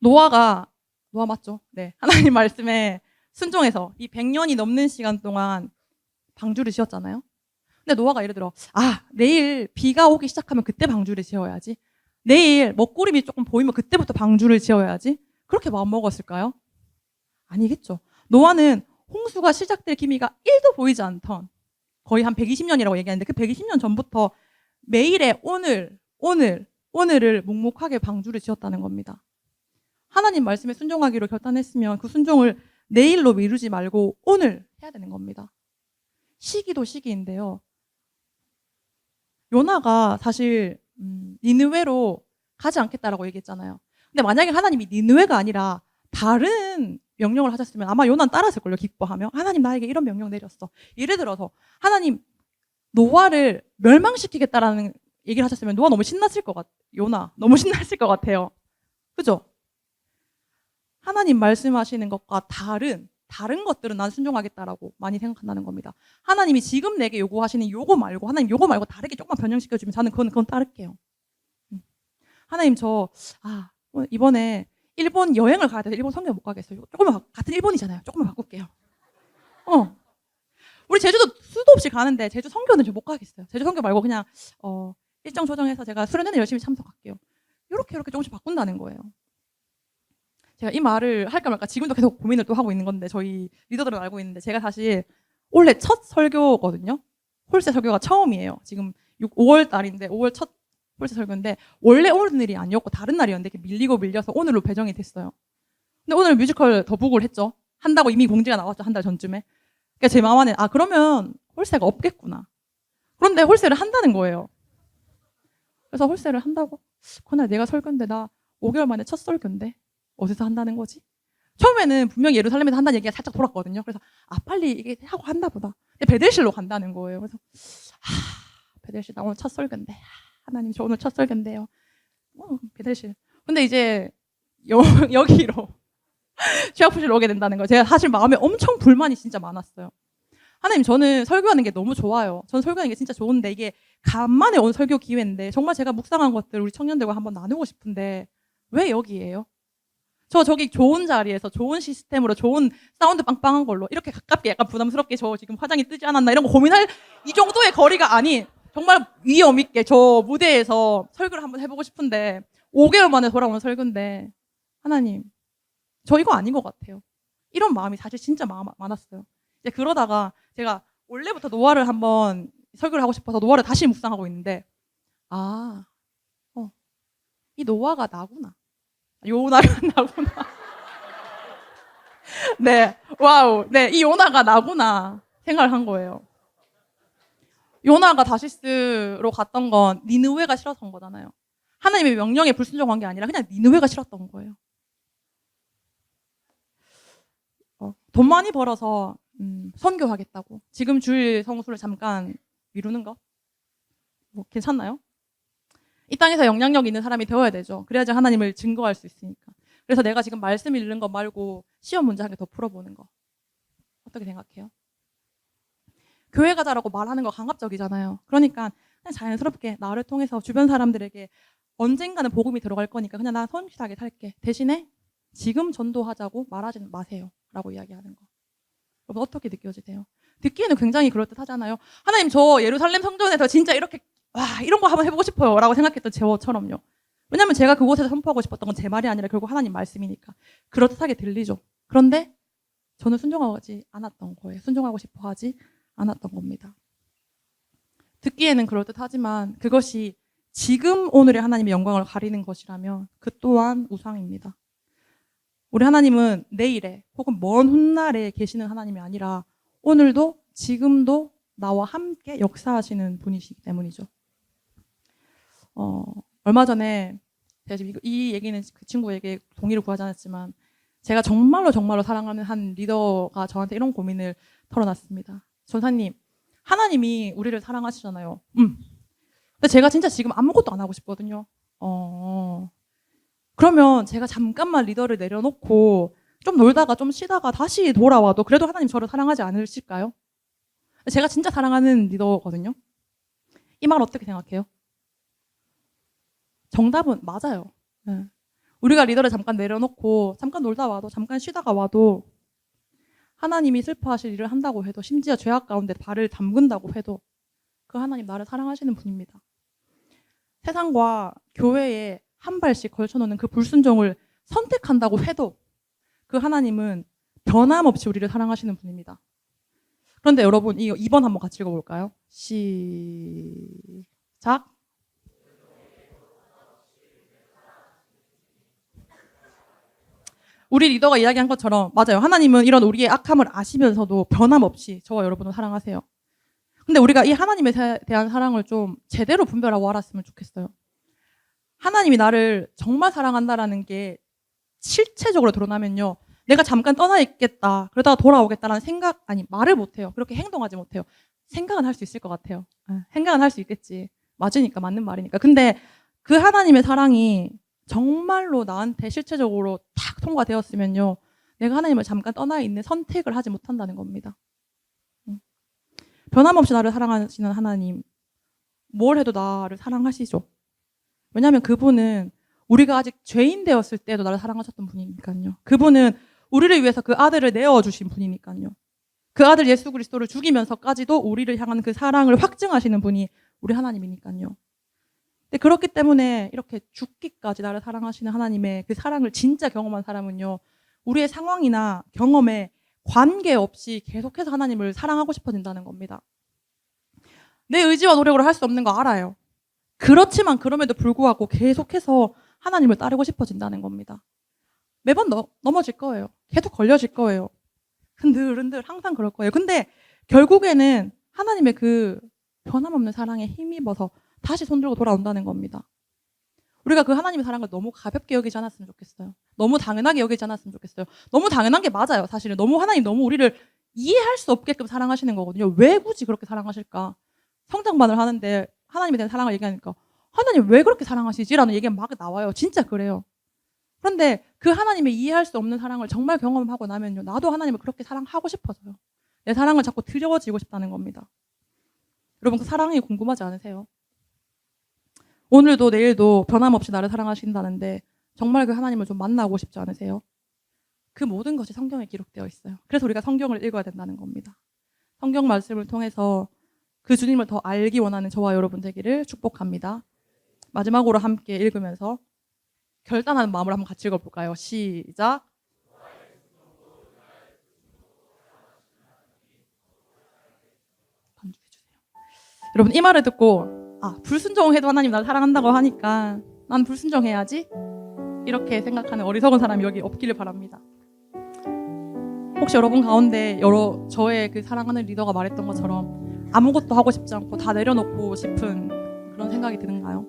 노아 맞죠? 네. 하나님 말씀에 순종해서 이 100년이 넘는 시간 동안 방주를 지었잖아요. 근데 노아가 예를 들어, 내일 비가 오기 시작하면 그때 방주를 지어야지. 내일 먹구름이 조금 보이면 그때부터 방주를 지어야지. 그렇게 마음먹었을까요? 아니겠죠. 노아는 홍수가 시작될 기미가 1도 보이지 않던, 거의 한 120년이라고 얘기하는데 그 120년 전부터 매일의 오늘을 묵묵하게 방주를 지었다는 겁니다. 하나님 말씀에 순종하기로 결단했으면 그 순종을 내일로 미루지 말고 오늘 해야 되는 겁니다. 시기도 시기인데요. 요나가 사실 니느웨로 가지 않겠다라고 얘기했잖아요. 근데 만약에 하나님이 니느웨가 아니라 다른 명령을 하셨으면 아마 요나는 따랐을걸요. 기뻐하며 하나님 나에게 이런 명령 내렸어. 예를 들어서 하나님 노아를 멸망시키겠다라는 얘기를 하셨으면 노아 너무 신났을 것 같아요. 요나 너무 신났을 것 같아요. 그죠? 하나님 말씀하시는 것과 다른 것들은 난 순종하겠다라고 많이 생각한다는 겁니다. 하나님이 지금 내게 요구하시는 요거 말고, 하나님 요거 말고 다르게 조금만 변형시켜주면 저는 그건 따를게요. 하나님 이번에 일본 여행을 가야 돼서 일본 선교 못 가겠어요. 조금만, 같은 일본이잖아요. 조금만 바꿀게요. 우리 제주도 수도 없이 가는데 제주 선교는 좀 못 가겠어요. 제주 선교 말고 그냥 일정 조정해서 제가 수련회는 열심히 참석할게요. 이렇게 조금씩 바꾼다는 거예요. 제가 이 말을 할까 말까 지금도 계속 고민을 또 하고 있는 건데, 저희 리더들은 알고 있는데, 제가 사실 올해 첫 설교거든요. 홀세 설교가 처음이에요. 지금 5월 달인데 5월 첫 홀세 설교인데, 원래 오늘이 아니었고 다른 날이었는데 이렇게 밀려서 오늘로 배정이 됐어요. 근데 오늘 뮤지컬 더 북을 했죠. 한다고 이미 공지가 나왔죠. 한 달 전쯤에. 그러니까 제 마음 안에 그러면 홀세가 없겠구나. 그런데 홀세를 한다는 거예요. 그래서 홀세를 한다고? 그날 내가 설교인데 나 5개월 만에 첫 설교인데 어디서 한다는 거지? 처음에는 분명히 예루살렘에서 한다는 얘기가 살짝 돌았거든요. 그래서 빨리 이게 하고 한다 보다. 근데 베델실로 간다는 거예요. 그래서 베델실 나 오늘 첫 설교인데, 하나님 저 오늘 첫 설교인데요. 베델실. 근데 이제 여기로 취업부실로 오게 된다는 거예요. 제가 사실 마음에 엄청 불만이 진짜 많았어요. 하나님 저는 설교하는 게 너무 좋아요. 전 설교하는 게 진짜 좋은데 이게 간만에 온 설교 기회인데 정말 제가 묵상한 것들 우리 청년들과 한번 나누고 싶은데 왜 여기예요? 저기 좋은 자리에서 좋은 시스템으로 좋은 사운드 빵빵한 걸로 이렇게 가깝게 약간 부담스럽게 저 지금 화장이 뜨지 않았나 이런 거 고민할 이 정도의 거리가 아닌 정말 위험 있게 저 무대에서 설교를 한번 해보고 싶은데 5개월 만에 돌아오는 설교인데, 하나님 저 이거 아닌 것 같아요. 이런 마음이 사실 진짜 많았어요. 이제 그러다가 제가 원래부터 노아를 한번 설교를 하고 싶어서 노아를 다시 묵상하고 있는데, 이 노아가 나구나. 요나가 나구나. 네, 와우. 네, 이 요나가 나구나 생각을 한 거예요. 요나가 다시스로 갔던 건 니느웨가 싫었던 거잖아요. 하나님의 명령에 불순종한 게 아니라 그냥 니느웨가 싫었던 거예요. 돈 많이 벌어서 선교하겠다고 지금 주일 성수를 잠깐 미루는 거? 뭐 괜찮나요? 이 땅에서 영향력 있는 사람이 되어야 되죠. 그래야지 하나님을 증거할 수 있으니까. 그래서 내가 지금 말씀 읽는 거 말고 시험 문제 한 개 더 풀어보는 거. 어떻게 생각해요? 교회 가자라고 말하는 거 강압적이잖아요. 그러니까 그냥 자연스럽게 나를 통해서 주변 사람들에게 언젠가는 복음이 들어갈 거니까 그냥 나 성실하게 살게. 대신에 지금 전도하자고 말하지 마세요. 라고 이야기하는 거. 여러분 어떻게 느껴지세요? 듣기에는 굉장히 그럴듯하잖아요. 하나님 저 예루살렘 성전에서 진짜 이렇게 이런 거 한번 해보고 싶어요. 라고 생각했던 저처럼요. 왜냐면 제가 그곳에서 선포하고 싶었던 건 제 말이 아니라 결국 하나님 말씀이니까. 그럴듯하게 들리죠. 그런데 저는 순종하지 않았던 거예요. 순종하고 싶어 하지 않았던 겁니다. 듣기에는 그럴듯하지만 그것이 지금 오늘의 하나님의 영광을 가리는 것이라면 그 또한 우상입니다. 우리 하나님은 내일에 혹은 먼 훗날에 계시는 하나님이 아니라 오늘도 지금도 나와 함께 역사하시는 분이시기 때문이죠. 얼마 전에 제가 지금 이 얘기는 그 친구에게 동의를 구하지 않았지만 제가 정말로 사랑하는 한 리더가 저한테 이런 고민을 털어놨습니다. 전사님, 하나님이 우리를 사랑하시잖아요. 근데 제가 진짜 지금 아무것도 안 하고 싶거든요. 그러면 제가 잠깐만 리더를 내려놓고 좀 놀다가 좀 쉬다가 다시 돌아와도 그래도 하나님 저를 사랑하지 않으실까요? 제가 진짜 사랑하는 리더거든요. 이 말 어떻게 생각해요? 정답은 맞아요. 네. 우리가 리더를 잠깐 내려놓고 잠깐 놀다 와도 잠깐 쉬다가 와도 하나님이 슬퍼하실 일을 한다고 해도 심지어 죄악 가운데 발을 담근다고 해도 그 하나님 나를 사랑하시는 분입니다. 세상과 교회에 한 발씩 걸쳐놓는 그 불순종을 선택한다고 해도 그 하나님은 변함없이 우리를 사랑하시는 분입니다. 그런데 여러분 이 2번 한번 같이 읽어볼까요? 시작. 우리 리더가 이야기한 것처럼 맞아요. 하나님은 이런 우리의 악함을 아시면서도 변함없이 저와 여러분을 사랑하세요. 근데 우리가 이 하나님에 대한 사랑을 좀 제대로 분별하고 알았으면 좋겠어요. 하나님이 나를 정말 사랑한다라는 게 실체적으로 드러나면요. 내가 잠깐 떠나 있겠다. 그러다가 돌아오겠다라는 생각, 말을 못해요. 그렇게 행동하지 못해요. 생각은 할 수 있을 것 같아요. 생각은 할 수 있겠지. 맞으니까, 맞는 말이니까. 근데 그 하나님의 사랑이 정말로 나한테 실체적으로 탁 통과되었으면요. 내가 하나님을 잠깐 떠나 있는 선택을 하지 못한다는 겁니다. 변함없이 나를 사랑하시는 하나님, 뭘 해도 나를 사랑하시죠. 왜냐하면 그분은 우리가 아직 죄인 되었을 때도 나를 사랑하셨던 분이니까요. 그분은 우리를 위해서 그 아들을 내어주신 분이니까요. 그 아들 예수 그리스도를 죽이면서까지도 우리를 향한 그 사랑을 확증하시는 분이 우리 하나님이니까요. 근데 그렇기 때문에 이렇게 죽기까지 나를 사랑하시는 하나님의 그 사랑을 진짜 경험한 사람은요. 우리의 상황이나 경험에 관계없이 계속해서 하나님을 사랑하고 싶어진다는 겁니다. 내 의지와 노력으로 할 수 없는 거 알아요. 그렇지만 그럼에도 불구하고 계속해서 하나님을 따르고 싶어진다는 겁니다. 매번 넘어질 거예요. 계속 걸려질 거예요. 흔들흔들 항상 그럴 거예요. 근데 결국에는 하나님의 그 변함없는 사랑에 힘입어서 다시 손들고 돌아온다는 겁니다. 우리가 그 하나님의 사랑을 너무 가볍게 여기지 않았으면 좋겠어요. 너무 당연하게 여기지 않았으면 좋겠어요. 너무 당연한 게 맞아요. 사실은 하나님 너무 우리를 이해할 수 없게끔 사랑하시는 거거든요. 왜 굳이 그렇게 사랑하실까? 성장반을 하는데 하나님에 대한 사랑을 얘기하니까 하나님 왜 그렇게 사랑하시지? 라는 얘기가 막 나와요. 진짜 그래요. 그런데 그 하나님의 이해할 수 없는 사랑을 정말 경험하고 나면요. 나도 하나님을 그렇게 사랑하고 싶어져요. 내 사랑을 자꾸 드려지고 싶다는 겁니다. 여러분 그 사랑이 궁금하지 않으세요? 오늘도 내일도 변함없이 나를 사랑하신다는데 정말 그 하나님을 좀 만나고 싶지 않으세요? 그 모든 것이 성경에 기록되어 있어요. 그래서 우리가 성경을 읽어야 된다는 겁니다. 성경 말씀을 통해서 그 주님을 더 알기 원하는 저와 여러분 되기를 축복합니다. 마지막으로 함께 읽으면서 결단하는 마음으로 한번 같이 읽어볼까요? 시작. 반주해주세요. 여러분 이 말을 듣고 불순종해도 하나님 나를 사랑한다고 하니까 난 불순종해야지 이렇게 생각하는 어리석은 사람이 여기 없기를 바랍니다. 혹시 여러분 가운데 저의 그 사랑하는 리더가 말했던 것처럼 아무것도 하고 싶지 않고 다 내려놓고 싶은 그런 생각이 드는가요?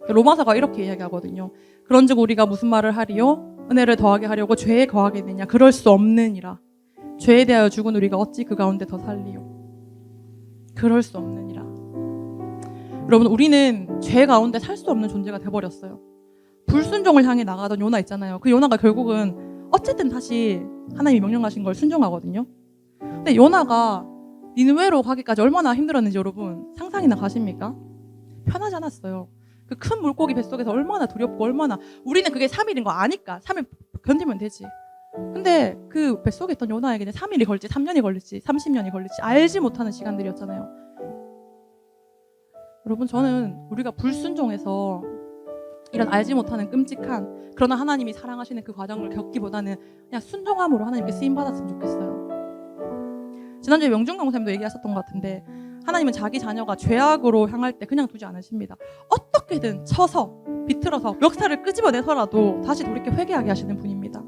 로마서가 이렇게 이야기하거든요. 그런즉 우리가 무슨 말을 하리요? 은혜를 더하게 하려고 죄에 거하겠느냐? 그럴 수 없느니라. 죄에 대하여 죽은 우리가 어찌 그 가운데 더 살리요? 그럴 수 없느니라. 여러분, 우리는 죄 가운데 살 수 없는 존재가 돼버렸어요. 불순종을 향해 나가던 요나 있잖아요. 그 요나가 결국은 어쨌든 다시 하나님이 명령하신 걸 순종하거든요. 근데 요나가 니느웨로 가기까지 얼마나 힘들었는지 여러분 상상이나 가십니까? 편하지 않았어요. 그 큰 물고기 뱃속에서 얼마나 두렵고, 얼마나, 우리는 그게 3일인 거 아니까 3일 견디면 되지. 근데 그 뱃속에 있던 요나에게는 3일이 걸릴지 3년이 걸릴지 30년이 걸릴지 알지 못하는 시간들이었잖아요. 여러분, 저는 우리가 불순종해서 이런 알지 못하는 끔찍한, 그러나 하나님이 사랑하시는 그 과정을 겪기보다는 그냥 순종함으로 하나님께 쓰임받았으면 좋겠어요. 지난주에 명중강 목사님도 얘기하셨던 것 같은데, 하나님은 자기 자녀가 죄악으로 향할 때 그냥 두지 않으십니다. 어떻게든 쳐서 비틀어서 멱살을 끄집어내서라도 다시 돌이켜 회개하게 하시는 분입니다.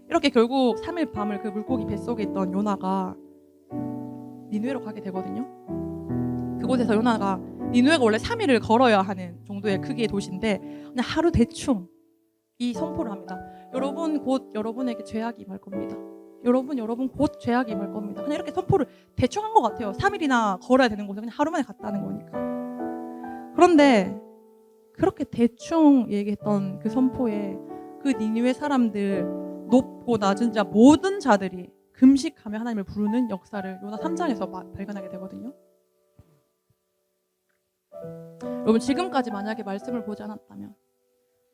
이렇게 결국 3일 밤을 그 물고기 뱃속에 있던 요나가 니느웨로 가게 되거든요. 그곳에서 요나가, 니느웨가 원래 3일을 걸어야 하는 정도의 크기의 도시인데 그냥 하루 대충 이 선포를 합니다. 여러분, 곧 여러분에게 죄악이 임할 겁니다. 여러분 곧 죄악이 임할 겁니다. 그냥 이렇게 선포를 대충 한 것 같아요. 3일이나 걸어야 되는 곳에 그냥 하루 만에 갔다는 거니까. 그런데 그렇게 대충 얘기했던 그 선포에 그 니느웨 사람들, 높고 낮은 자 모든 자들이 금식하며 하나님을 부르는 역사를 요나 3장에서 발견하게 되거든요. 여러분, 지금까지 만약에 말씀을 보지 않았다면,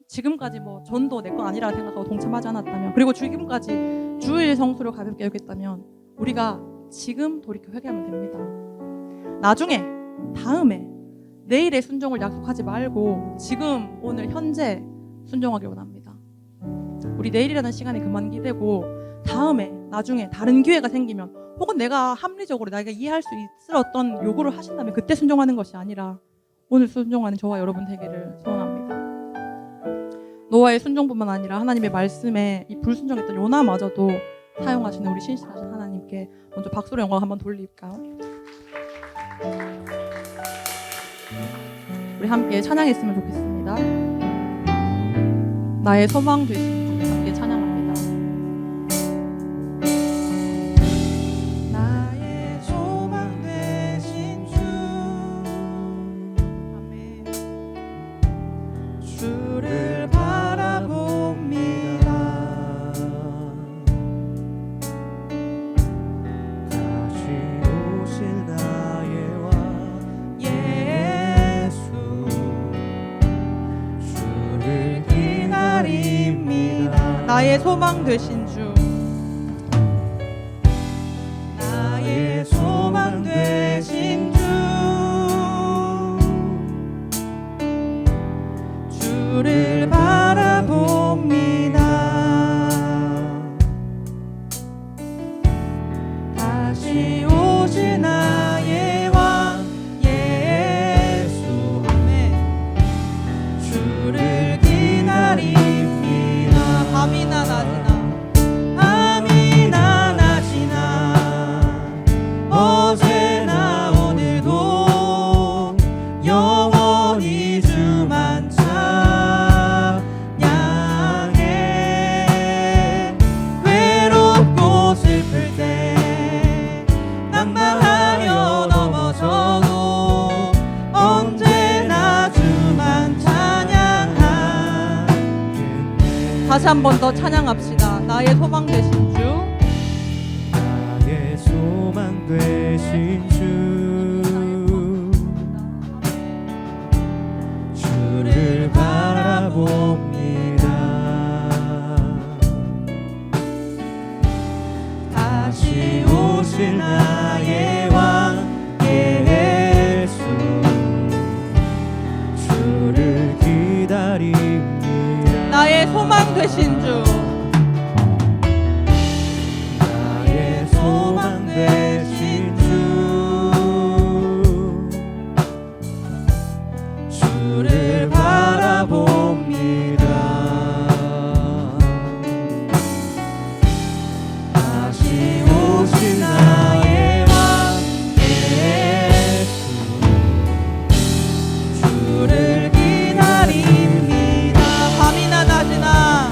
지금까지 뭐 전도 내 건 아니라 생각하고 동참하지 않았다면, 그리고 지금까지 주일 성수를 가볍게 여겼다면 우리가 지금 돌이켜 회개하면 됩니다. 나중에, 다음에, 내일의 순종을 약속하지 말고 지금, 오늘, 현재 순종하길 원합니다. 우리 내일이라는 시간이 그만 기대고 다음에, 나중에 다른 기회가 생기면, 혹은 내가 합리적으로 내가 이해할 수 있을 어떤 요구를 하신다면 그때 순종하는 것이 아니라 오늘 순종하는 저와 여러분 되기를 소원합니다. 노아의 순종뿐만 아니라 하나님의 말씀에 이 불순종했던 요나마저도 사용하시는 우리 신실하신 하나님께 먼저 박수로 영광 한번 돌릴까요? 우리 함께 찬양했으면 좋겠습니다. 나의 소망 되신 주, 함께 찬양합니다. 나의 소망 되신 주, 아멘. 주를 바라봅니다. 다시 오실 나의 왕 예수, 주를 기다립니다. 나의 소망 되신 주, 나의 소망 되신 주, 주를 바라봅니다. 다시 오실 나의 왕 예수, 아멘. 주를 기다립니다. 밤이나 낮이나 밤이나 낮이나 어제나 오늘도 영원히 주만 찬양해. 외롭고 슬플 때 난망하며 넘어져도 언제나 주만 찬양하겠네. 다시 한 번 더 찬양합시다. 나의 소망 되신 주, 나의 소망 되신 주, 주를 바라봅니다. 다시 오실 나의 왕 예수, 주를 기다립니다. 나의 소망 되신 주, 나의 소망 되신 주, 주를 바라봅니다. 다시 오실 나의 왕 예수, 주를 기다립니다. 밤이나 낮이나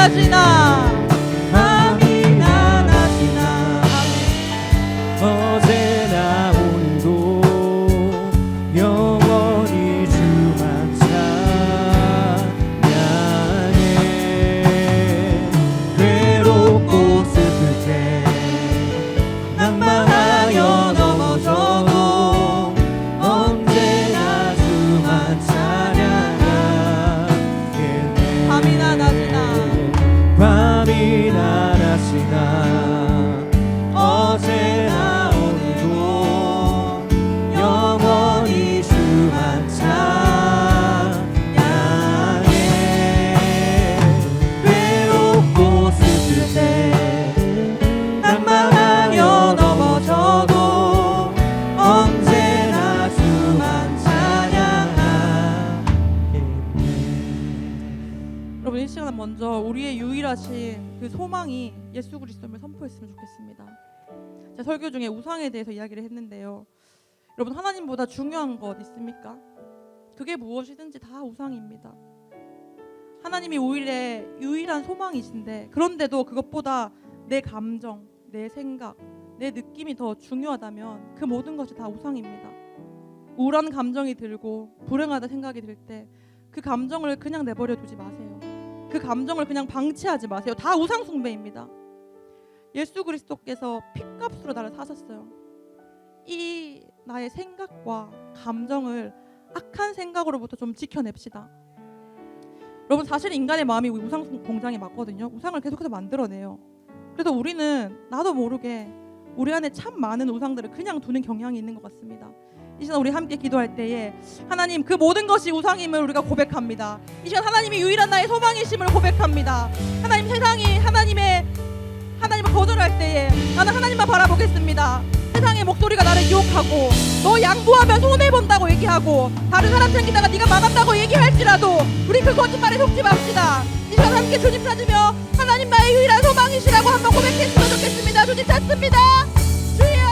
낮이나 밤이나 낮이나 어제나 오늘도 영원히 주만 찬양해. 괴롭고 슬플 때 낭만하여 넘어져도 언제나 주만 찬양하겠네. 밤이나 낮이나 밤이나 낮이나 어제나 오늘도 영원히 주만 찬양해. 괴롭고 슬플 때 낭만하여 넘어져도 언제나 주만 찬양하겠네. 여러분 이 시간은 먼저 우리의 유일하신 그 소망이 예수 그리스도를 선포했으면 좋겠습니다. 제가 설교 중에 우상에 대해서 이야기를 했는데요. 여러분 하나님보다 중요한 것 있습니까? 그게 무엇이든지 다 우상입니다. 하나님이 오히려 유일한 소망이신데 그런데도 그것보다 내 감정, 내 생각, 내 느낌이 더 중요하다면 그 모든 것이 다 우상입니다. 우울한 감정이 들고 불행하다 생각이 들 때 그 감정을 그냥 내버려 두지 마세요. 그 감정을 그냥 방치하지 마세요. 다 우상 숭배입니다. 예수 그리스도께서 핏값으로 나를 사셨어요. 이 나의 생각과 감정을 악한 생각으로부터 좀 지켜냅시다. 여러분 사실 인간의 마음이 우상 공장이 맞거든요. 우상을 계속해서 만들어내요. 그래도 우리는 나도 모르게 우리 안에 참 많은 우상들을 그냥 두는 경향이 있는 것 같습니다. 이 시간 우리 함께 기도할 때에 하나님 그 모든 것이 우상임을 우리가 고백합니다. 이 시간 하나님이 유일한 나의 소망이심을 고백합니다. 하나님 세상이 하나님을 거절할 때에 나는 하나님만 바라보겠습니다. 세상의 목소리가 나를 유혹하고 너 양보하면 손해본다고 얘기하고 다른 사람 챙기다가 네가 망한다고 얘기할지라도 우리 그 거짓말에 속지 맙시다. 이 시간 함께 주님 찾으며 하나님 나의 유일한 소망이시라고 한번 고백했으면 좋겠습니다. 주님 찾습니다. 주여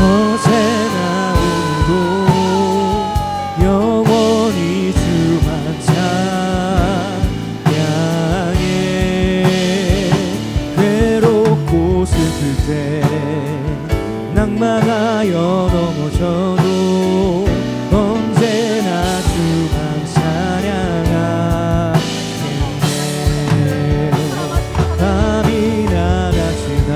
어제나 오늘도 영원히 주만 찬양해. 괴롭고 슬플 때 낭만하여 넘어져도 언제나 주만 찬양하겠네. 밤이나 낮이나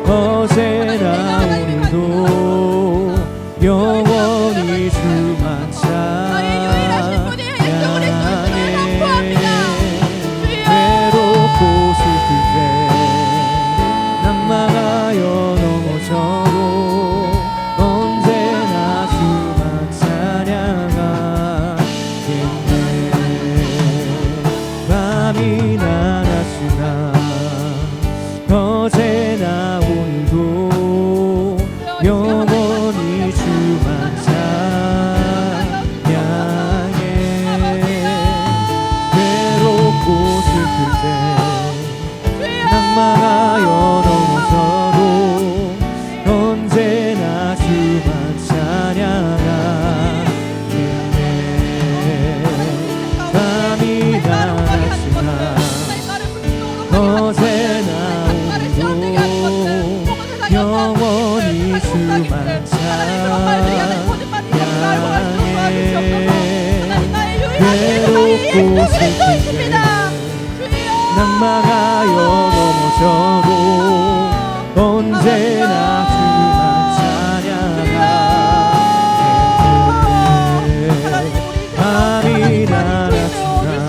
어제나 오늘도 영원히 주만 찬양해. 괴롭고 슬플 때 낭만하여 넘어져도 언제나 주만 찬양하겠네. 밤이나 낮이나 어제나 오늘도 영원히 주만 찬양해. 괴롭고 슬플 때 낭만하여 넘어져도 언제나 주만 찬양하겠네. 밤이나 낮이나 어제나 오늘도 영원히 주만 찬양해. 괴롭고 슬플 때 낭만하여 넘어져도 언제나 주만 찬양하겠네. 밤이나 낮이나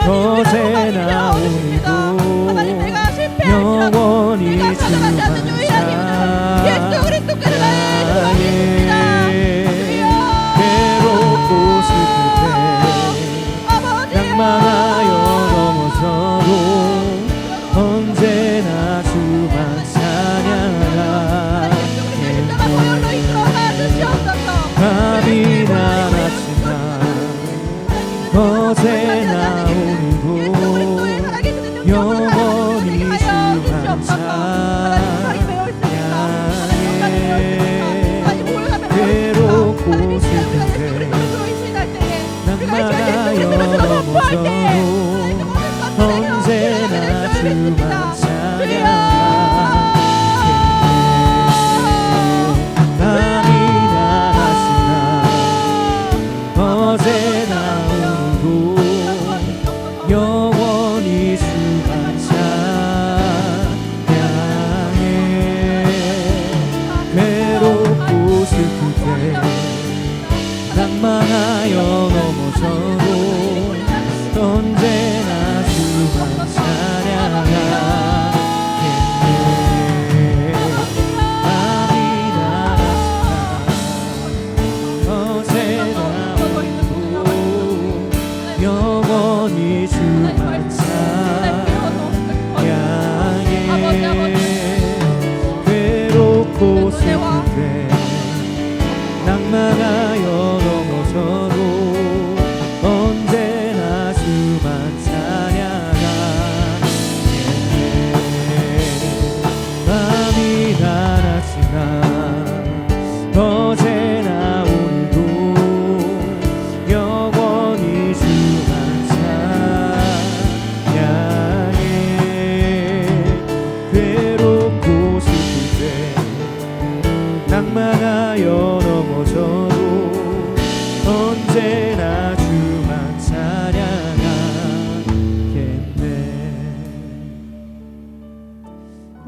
어제나 오늘도 영원히 주만 찬양해. 괴롭고 슬플 때 낭만하여 넘어져도 언제나 주만 찬양하겠네. 밤이나 낮이나 어제나 오늘도 영원히 주만 찬양해.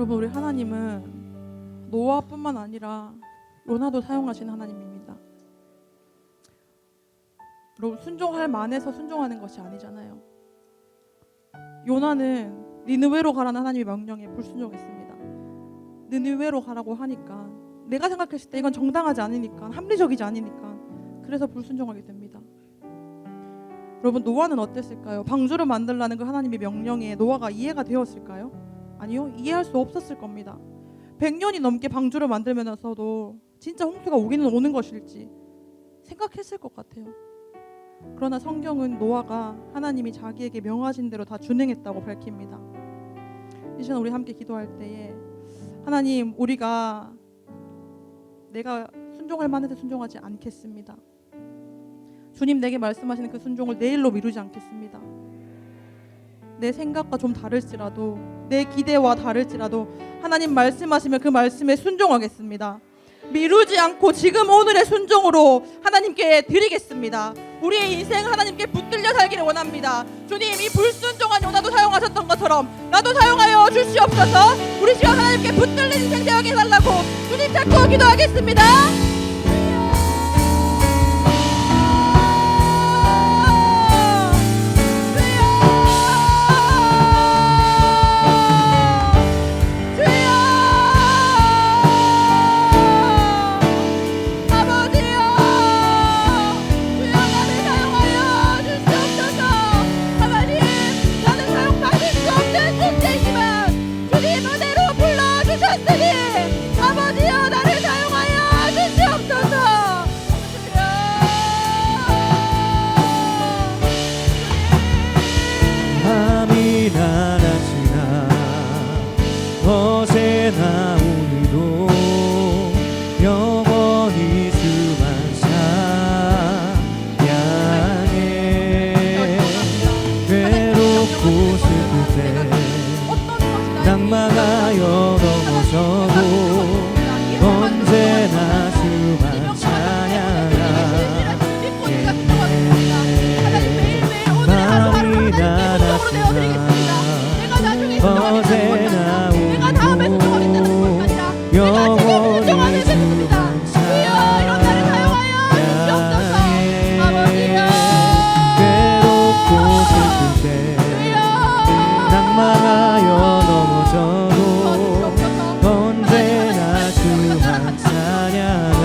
여러분, 우리 하나님은 노아뿐만 아니라 요나도 사용하신 하나님입니다. 여러분, 순종할 만해서 순종하는 것이 아니잖아요. 요나는 니느웨로 가라는 하나님의 명령에 불순종했습니다. 니느웨로 가라고 하니까 내가 생각했을 때 이건 정당하지 않으니까, 합리적이지 않으니까, 그래서 불순종하게 됩니다. 여러분, 노아는 어땠을까요? 방주를 만들라는 그 하나님의 명령에 노아가 이해가 되었을까요? 아니요, 이해할 수 없었을 겁니다. 100년이 넘게 방주를 만들면서도 진짜 홍수가 오기는 오는 것일지 생각했을 것 같아요. 그러나 성경은 노아가 하나님이 자기에게 명하신 대로 다 준행했다고 밝힙니다. 이 시간 우리 함께 기도할 때에, 하나님, 내가 순종할 만해서 순종하지 않겠습니다. 주님, 내게 말씀하시는 그 순종을 내일로 미루지 않겠습니다. 내 생각과 좀 다를지라도, 내 기대와 다를지라도 하나님 말씀하시면 그 말씀에 순종하겠습니다. 미루지 않고 지금 오늘의 순종으로 하나님께 드리겠습니다. 우리의 인생 하나님께 붙들려 살기를 원합니다. 주님, 이 불순종한 요나도 사용하셨던 것처럼 나도 사용하여 주시옵소서. 우리 시간 하나님께 붙들린 인생 되게 해달라고 주님 찾고 기도하겠습니다. 어제나 오늘도 영원히 주만 찬양해. 외롭고 슬플 때 낭망하여 넘어져도 언제나 주만 찬양하겠네. 마음이 나눴지만 어제나 영원히 주만 찬양해. 외롭고 슬플 때 낭망하여 넘어져도 언제나 주만 찬양하네.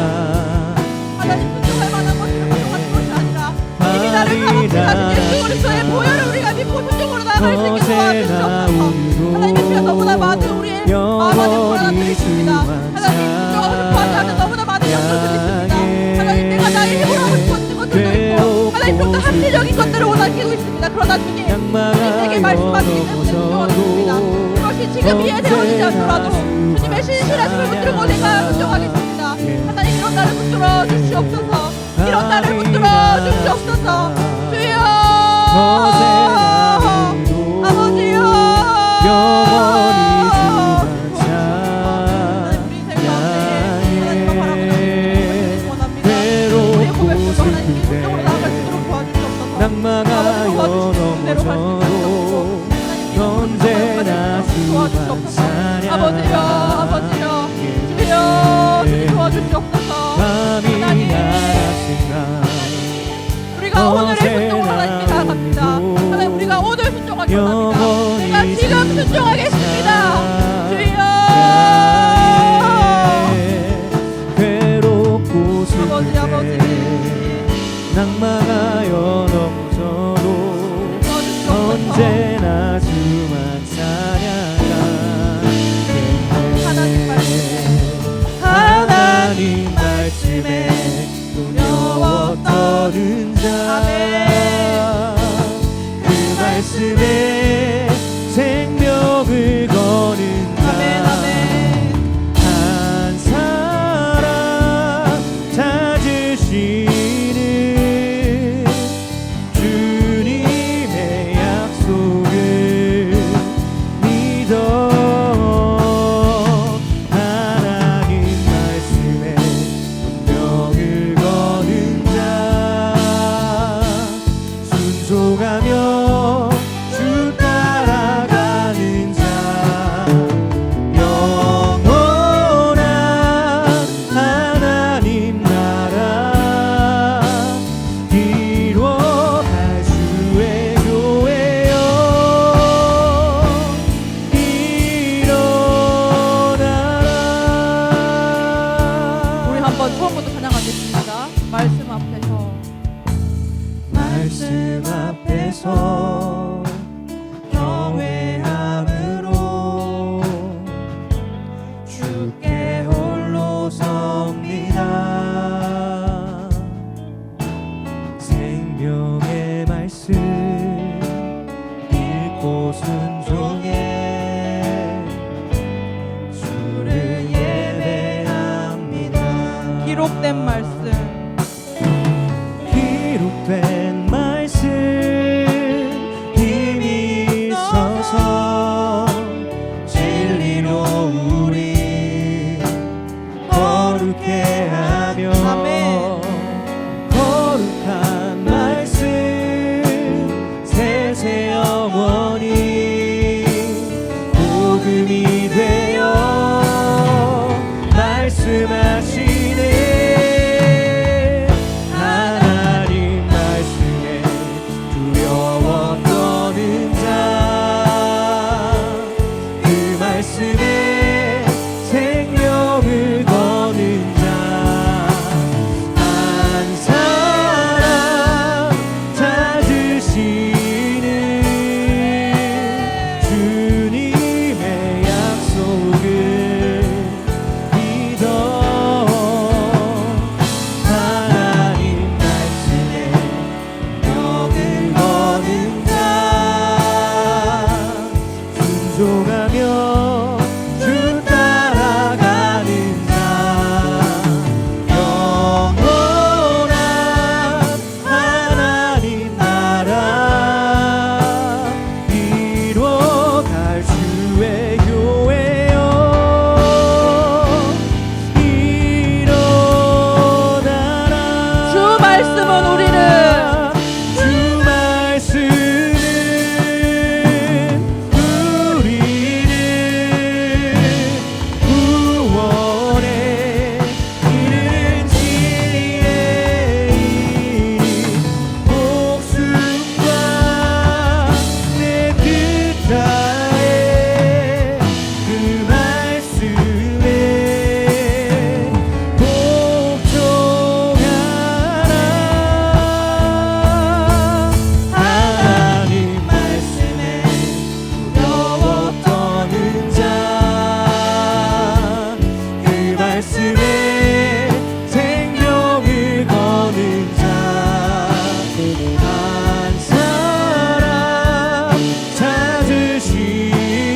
너무나 많은 우리의 마음의 고난들이 있습니다. 하나님, 순종하고 싶어 하지 않는 너무나 많은 영혼들이 있습니다. 하나님, 내가 나의 힘으로 하고 싶었던 것들도 있고, 하나님, 좀 더 합리적인 것들을 원하시고 있습니다. 그러나 주님, 주님에게 말씀하시기 때문에 순종하겠습니다. 그것이 지금 이해되어지지 않더라도 주님의 신실하심을 붙들고 내가 순종하겠습니다. 하나님, 이런 나를 붙들어 주시옵소서. 이런 나를 붙들어 주시옵소서. 주여, 아버지여, 영원히 주만 찬양해. 외롭고 슬플 때 낭망하여 넘어져도 언제나 주만 찬양해. 아버지여, 주여, 주님 도와주시옵소서. 밤이 낮은 날 우리가 오늘의 순종을 하나님께 나아갑니다. 하나님, 우리가 오늘 순종하기 원합니다. 내가 지금 순종하겠습니다. 주여, 괴롭고 슬플 아버지, 때 낭망하여 넘어져도 언제나 주만 찬양하겠네. 하나님 말씀에 두려웠던 자, 그 말씀에 생명을 순종해 주를 예배합니다. 기록된 말씀 기록된 말씀 힘이 있어서 진리로 우리 거룩해 하며 아멘. 거룩한 말씀 세세 영원히 복음이 되어 말씀하시네. 하나님 말씀에 두려워 떠는 자 그 말씀에 생명을 거는 자 한 사람 찾으시는 주님의 약속을 믿어 하나님 말씀에 명을 거는 자 순종하며 주 따라가는 자 영원한 하나님 나라 이뤄갈 주의 교회여 일어나라. 주 말씀은 우리를 주 말씀은 우리를 구원에 이르는 진리의 목숨과 내 뜻하에 그 말씀에 복종하라. 하나님 말씀에 두려워 떠는 자 그 말씀에 생명을 거는 자 한 사람 찾으시는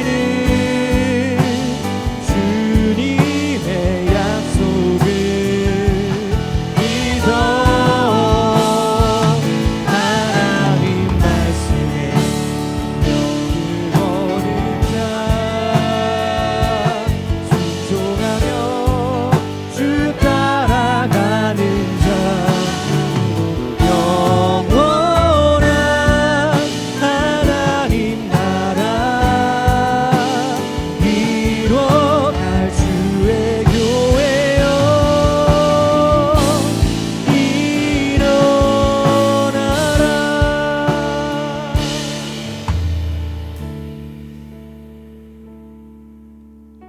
주님의 약속을 믿어 하나님 말씀에 명을 거는 자 순종하며 주 따라가는 자 영원한 하나님 나라 이뤄갈 주의 교회여 일어나라.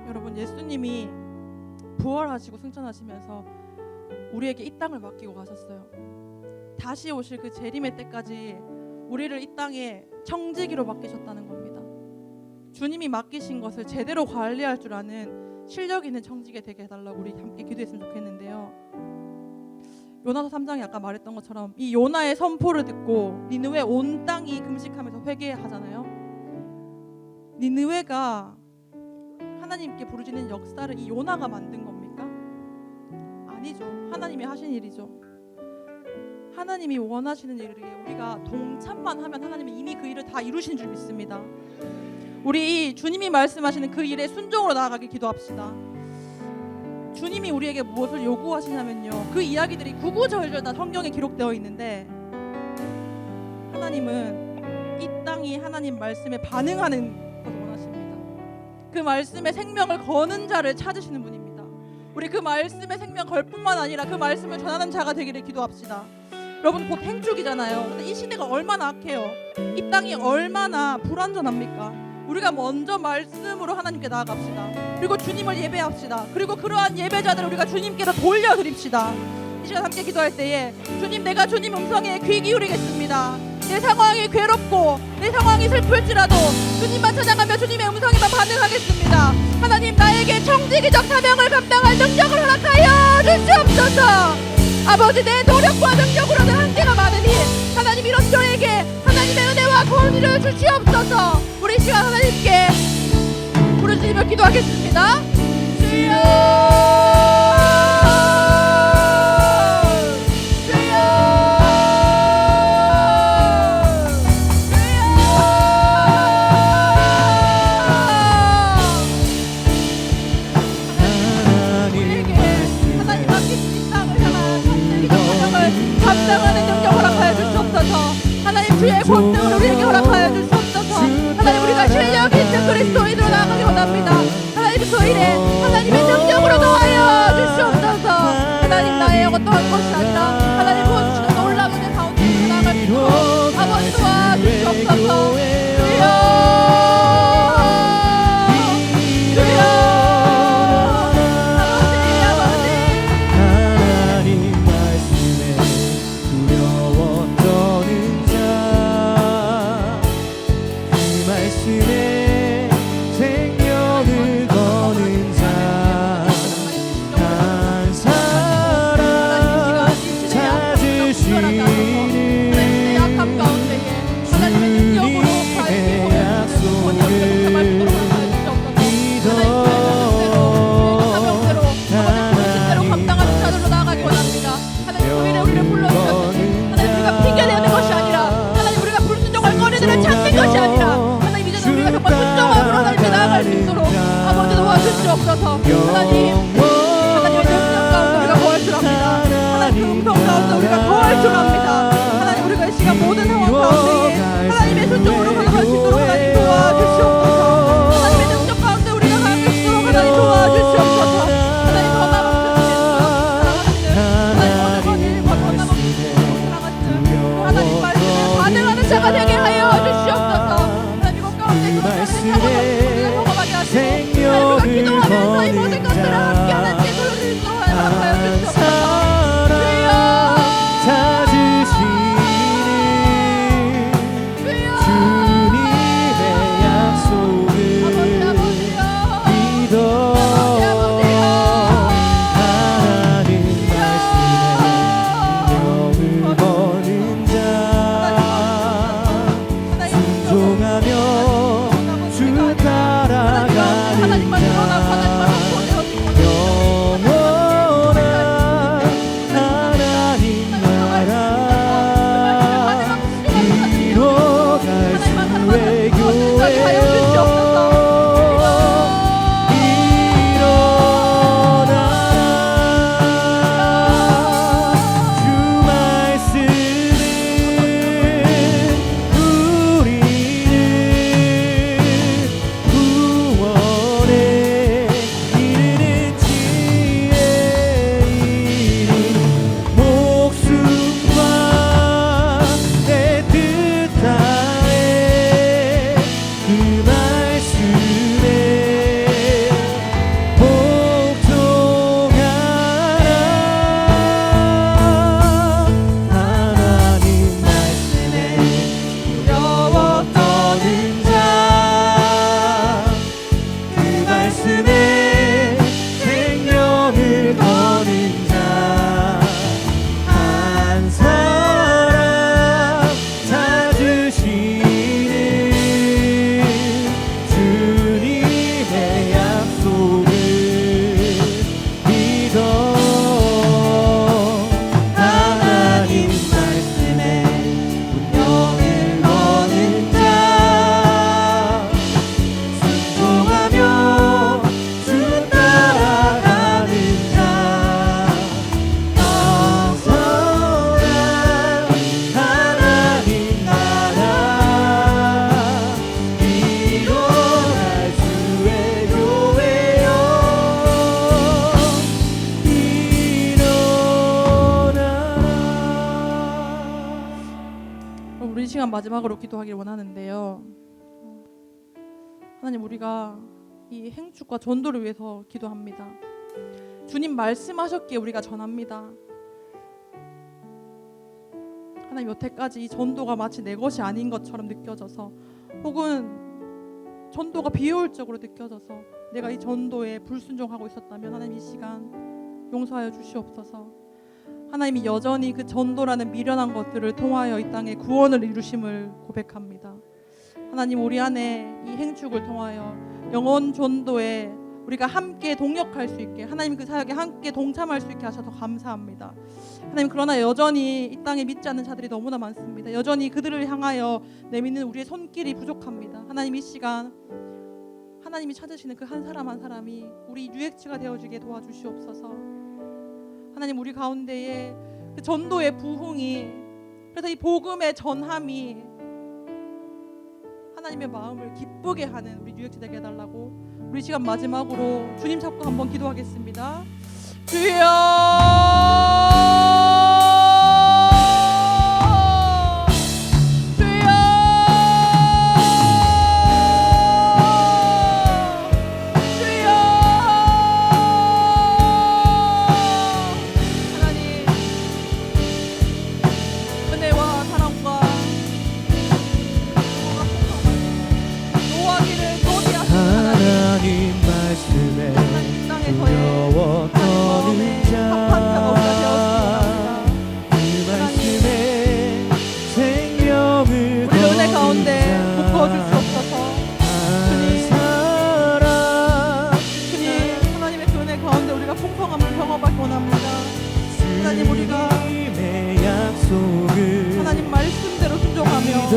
여러분, 예수님이 부활하시고 승천하시면서 우리에게 이 땅을 맡기고 가셨어요. 다시 오실 그 재림의 때까지 우리를 이 땅에 청지기로 맡기셨다는 겁니다. 주님이 맡기신 것을 제대로 관리할 줄 아는 실력 있는 청지기 되게 해달라고 우리 함께 기도했으면 좋겠는데요. 요나서 3장에 아까 말했던 것처럼 이 요나의 선포를 듣고 니느웨 온 땅이 금식하면서 회개하잖아요. 니느웨가 하나님께 부르짖는 역사를 이 요나가 만든 겁니까? 아니죠. 하나님이 하신 일이죠. 하나님이 원하시는 일에 우리가 동참만 하면 하나님은 이미 그 일을 다 이루신 줄 믿습니다. 우리 주님이 말씀하시는 그 일에 순종으로 나아가길 기도합시다. 주님이 우리에게 무엇을 요구하시냐면요, 그 이야기들이 구구절절 다 성경에 기록되어 있는데 하나님은 이 땅이 하나님 말씀에 반응하는 것을 원하십니다. 그 말씀에 생명을 거는 자를 찾으시는 분입니다. 우리 그 말씀에 생명 걸 뿐만 아니라 그 말씀을 전하는 자가 되기를 기도합시다. 여러분, 곧 행축이잖아요. 근데 이 시대가 얼마나 악해요. 이 땅이 얼마나 불완전합니까? 우리가 먼저 말씀으로 하나님께 나아갑시다. 그리고 주님을 예배합시다. 그리고 그러한 예배자들을 우리가 주님께로 돌려드립시다. 이 시간 함께 기도할 때에 주님, 내가 주님 음성에 귀 기울이겠습니다. 내 상황이 괴롭고 내 상황이 슬플지라도 주님만 찾아가며 주님의 음성에만 반응하겠습니다. 하나님, 나에게 청지기적 사명을 감당할 능력을 허락하여 주시옵소서. 아버지, 내 노력과 능력으로는 한계가 많으니 하나님, 이런 저에게 하나님의 은혜와 권위를 주시옵소서. 우리 우리 이 시간 하나님께 부르짖으며 기도하겠습니다. 주여 감당하는 영역 허락하여 주시옵소서. 하나님 주의 권능을 우리에게 허락하여 주시옵소서. 하나님 우리가 실력 있는 그리스도인으로 나아가기 원합니다. 하나님 그 일에 하나님의 능력으로 더하여 주시옵소서. 하나님 나의 어떠한 것이 아니라 하나님 부어주시는 놀라운 은혜 가운데 나아갈 수 있도록 아버지 도와주시옵소서. 주여 주옵소서. 하나님의 능력 가운데 우리가 거할 줄 압니다. 하나님의 음성 가운데 우리가 거할 줄 압니다. 하나님 우리가 이 시간 모든 상황 가운데에 하나님의 순종으로 걸어갈 수 있도록 하나님 도와주시옵소서. 하나님의 능력 가운데 우리가 갈 수 있도록 하나님 도와주시옵소서. 하나님 하나님 말씀을 반응하는 자가 되게 하여 주시옵소서. 하나님 이곳 가운데 그 말씀을 우리가 경험하게 하시고 우리가 기도하면서 이 모든 것들을 함께하는 제도를 인도하여 주시옵소서. 마지막으로 기도하길 원하는데요. 하나님 우리가 이 행축과 전도를 위해서 기도합니다. 주님 말씀하셨기에 우리가 전합니다. 하나님 여태까지 이 전도가 마치 내 것이 아닌 것처럼 느껴져서 혹은 전도가 비효율적으로 느껴져서 내가 이 전도에 불순종하고 있었다면 하나님 이 시간 용서하여 주시옵소서. 하나님이 여전히 그 전도라는 미련한 것들을 통하여 이 땅에 구원을 이루심을 고백합니다. 하나님 우리 안에 이 행축을 통하여 영혼 전도에 우리가 함께 동역할 수 있게 하나님 그 사역에 함께 동참할 수 있게 하셔서 감사합니다. 하나님 그러나 여전히 이 땅에 믿지 않는 자들이 너무나 많습니다. 여전히 그들을 향하여 내미는 우리의 손길이 부족합니다. 하나님 이 시간 하나님이 찾으시는 그 한 사람 한 사람이 우리 유액치가 되어주게 도와주시옵소서. 하나님 우리 가운데에 그 전도의 부흥이 그래서 이 복음의 전함이 하나님의 마음을 기쁘게 하는 우리 유액치 되게 해달라고 우리 시간 마지막으로 주님 잡고 한번 기도하겠습니다. 주여 하나님 말씀대로 순종하며 그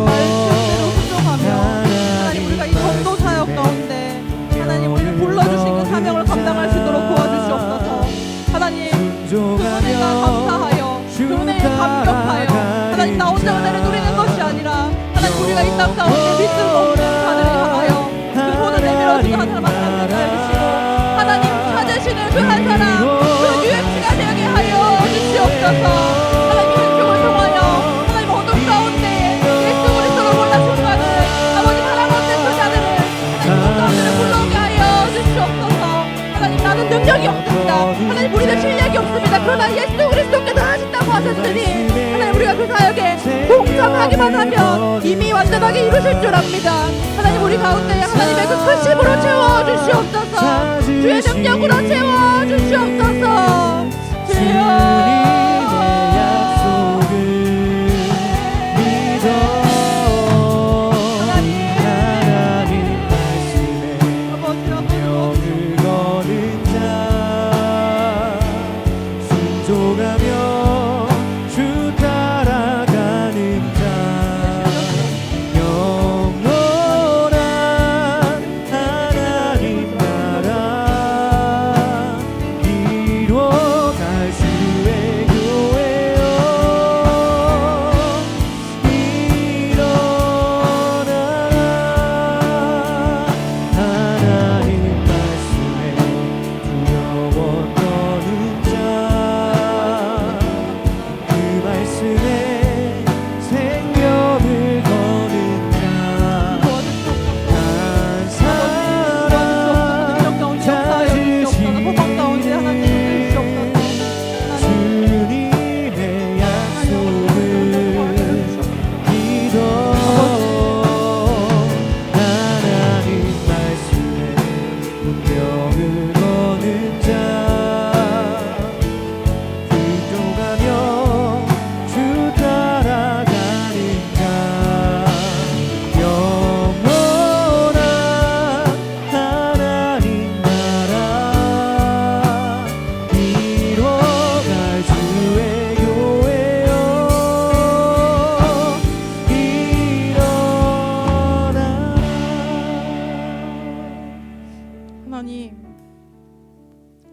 말씀대로 순종하며 하나님 우리가 이 전도 사역 가운데 하나님 우리를 불러주신 그 사명을 감당할 수 있도록 도와주시옵소서. 하나님 그 은혜가 감사하여 그 은혜에 감격하여 하나님 나 혼자 은혜를 누리는 것이 아니라 하나님 우리가 이 땅 가운데 믿음 없는 자들을 향하여 그 손을 내밀어주고 한 사람 한 사람을 알리시고 하나님 찾으시는 그 한 사람 그 유액치가 되게 하여 주시옵소서. 능력이 없습니다. 하나님 우리는 실력이 없습니다. 그러나 예수 그리스도께서 하신다고 하셨으니 하나님 우리가 그 사역에 동참하기만 하면 이미 완전하게 이루실 줄 압니다. 하나님 우리 가운데 하나님의 그 크심으로 채워주시옵소서. 주의 능력으로 채워주시옵소서. 주여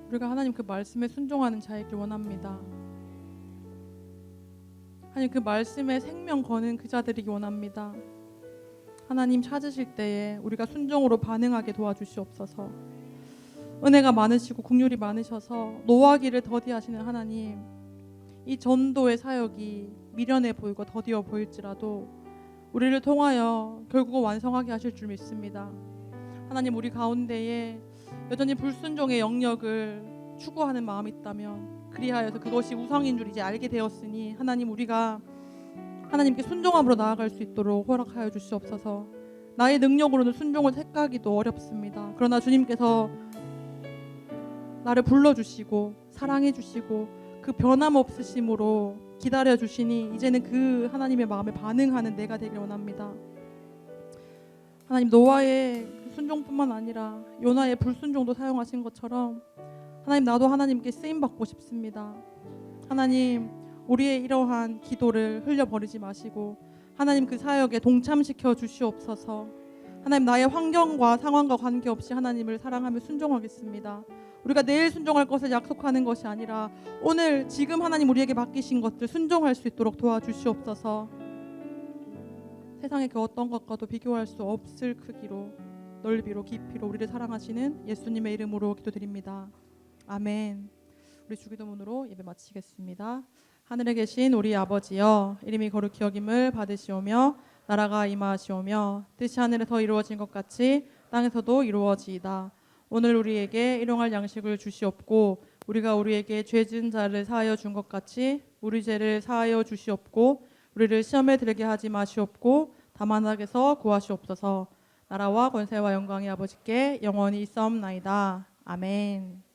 우리가 하나님 그 말씀에 순종하는 자이길 원합니다. 하나님 그 말씀에 생명 거는 그 자들이기 원합니다. 하나님 찾으실 때에 우리가 순종으로 반응하게 도와주시옵소서. 은혜가 많으시고 긍휼이 많으셔서 노하기를 더디하시는 하나님, 이 전도의 사역이 미련해 보이고 더디어 보일지라도 우리를 통하여 결국 완성하게 하실 줄 믿습니다. 하나님 우리 가운데에 여전히 불순종의 영역을 추구하는 마음이 있다면 그리하여서 그것이 우상인 줄 이제 알게 되었으니 하나님 우리가 하나님께 순종함으로 나아갈 수 있도록 허락하여 주시옵소서. 나의 능력으로는 순종을 택하기도 어렵습니다. 그러나 주님께서 나를 불러주시고 사랑해주시고 그 변함없으심으로 기다려주시니 이제는 그 하나님의 마음에 반응하는 내가 되길 원합니다. 하나님 노아의 그 순종뿐만 아니라 요나의 불순종도 사용하신 것처럼 하나님 나도 하나님께 쓰임 받고 싶습니다. 하나님 우리의 이러한 기도를 흘려버리지 마시고 하나님 그 사역에 동참시켜 주시옵소서. 하나님 나의 환경과 상황과 관계없이 하나님을 사랑하며 순종하겠습니다. 우리가 내일 순종할 것을 약속하는 것이 아니라 오늘 지금 하나님 우리에게 맡기신 것들 순종할 수 있도록 도와주시옵소서. 세상의 그 어떤 것과도 비교할 수 없을 크기로 넓이로 깊이로 우리를 사랑하시는 예수님의 이름으로 기도드립니다. 아멘. 우리 주기도문으로 예배 마치겠습니다. 하늘에 계신 우리 아버지여, 이름이 거룩히 여김을 받으시오며 나라가 임하시오며 뜻이 하늘에서 이루어진 것 같이 땅에서도 이루어지이다. 오늘 우리에게 일용할 양식을 주시옵고 우리가 우리에게 죄 지은 자를 사하여 준 것 같이 우리 죄를 사하여 주시옵고 우리를 시험에 들게 하지 마시옵고 다만 악에서 구하시옵소서. 나라와 권세와 영광이 아버지께 영원히 있사옵나이다. 아멘.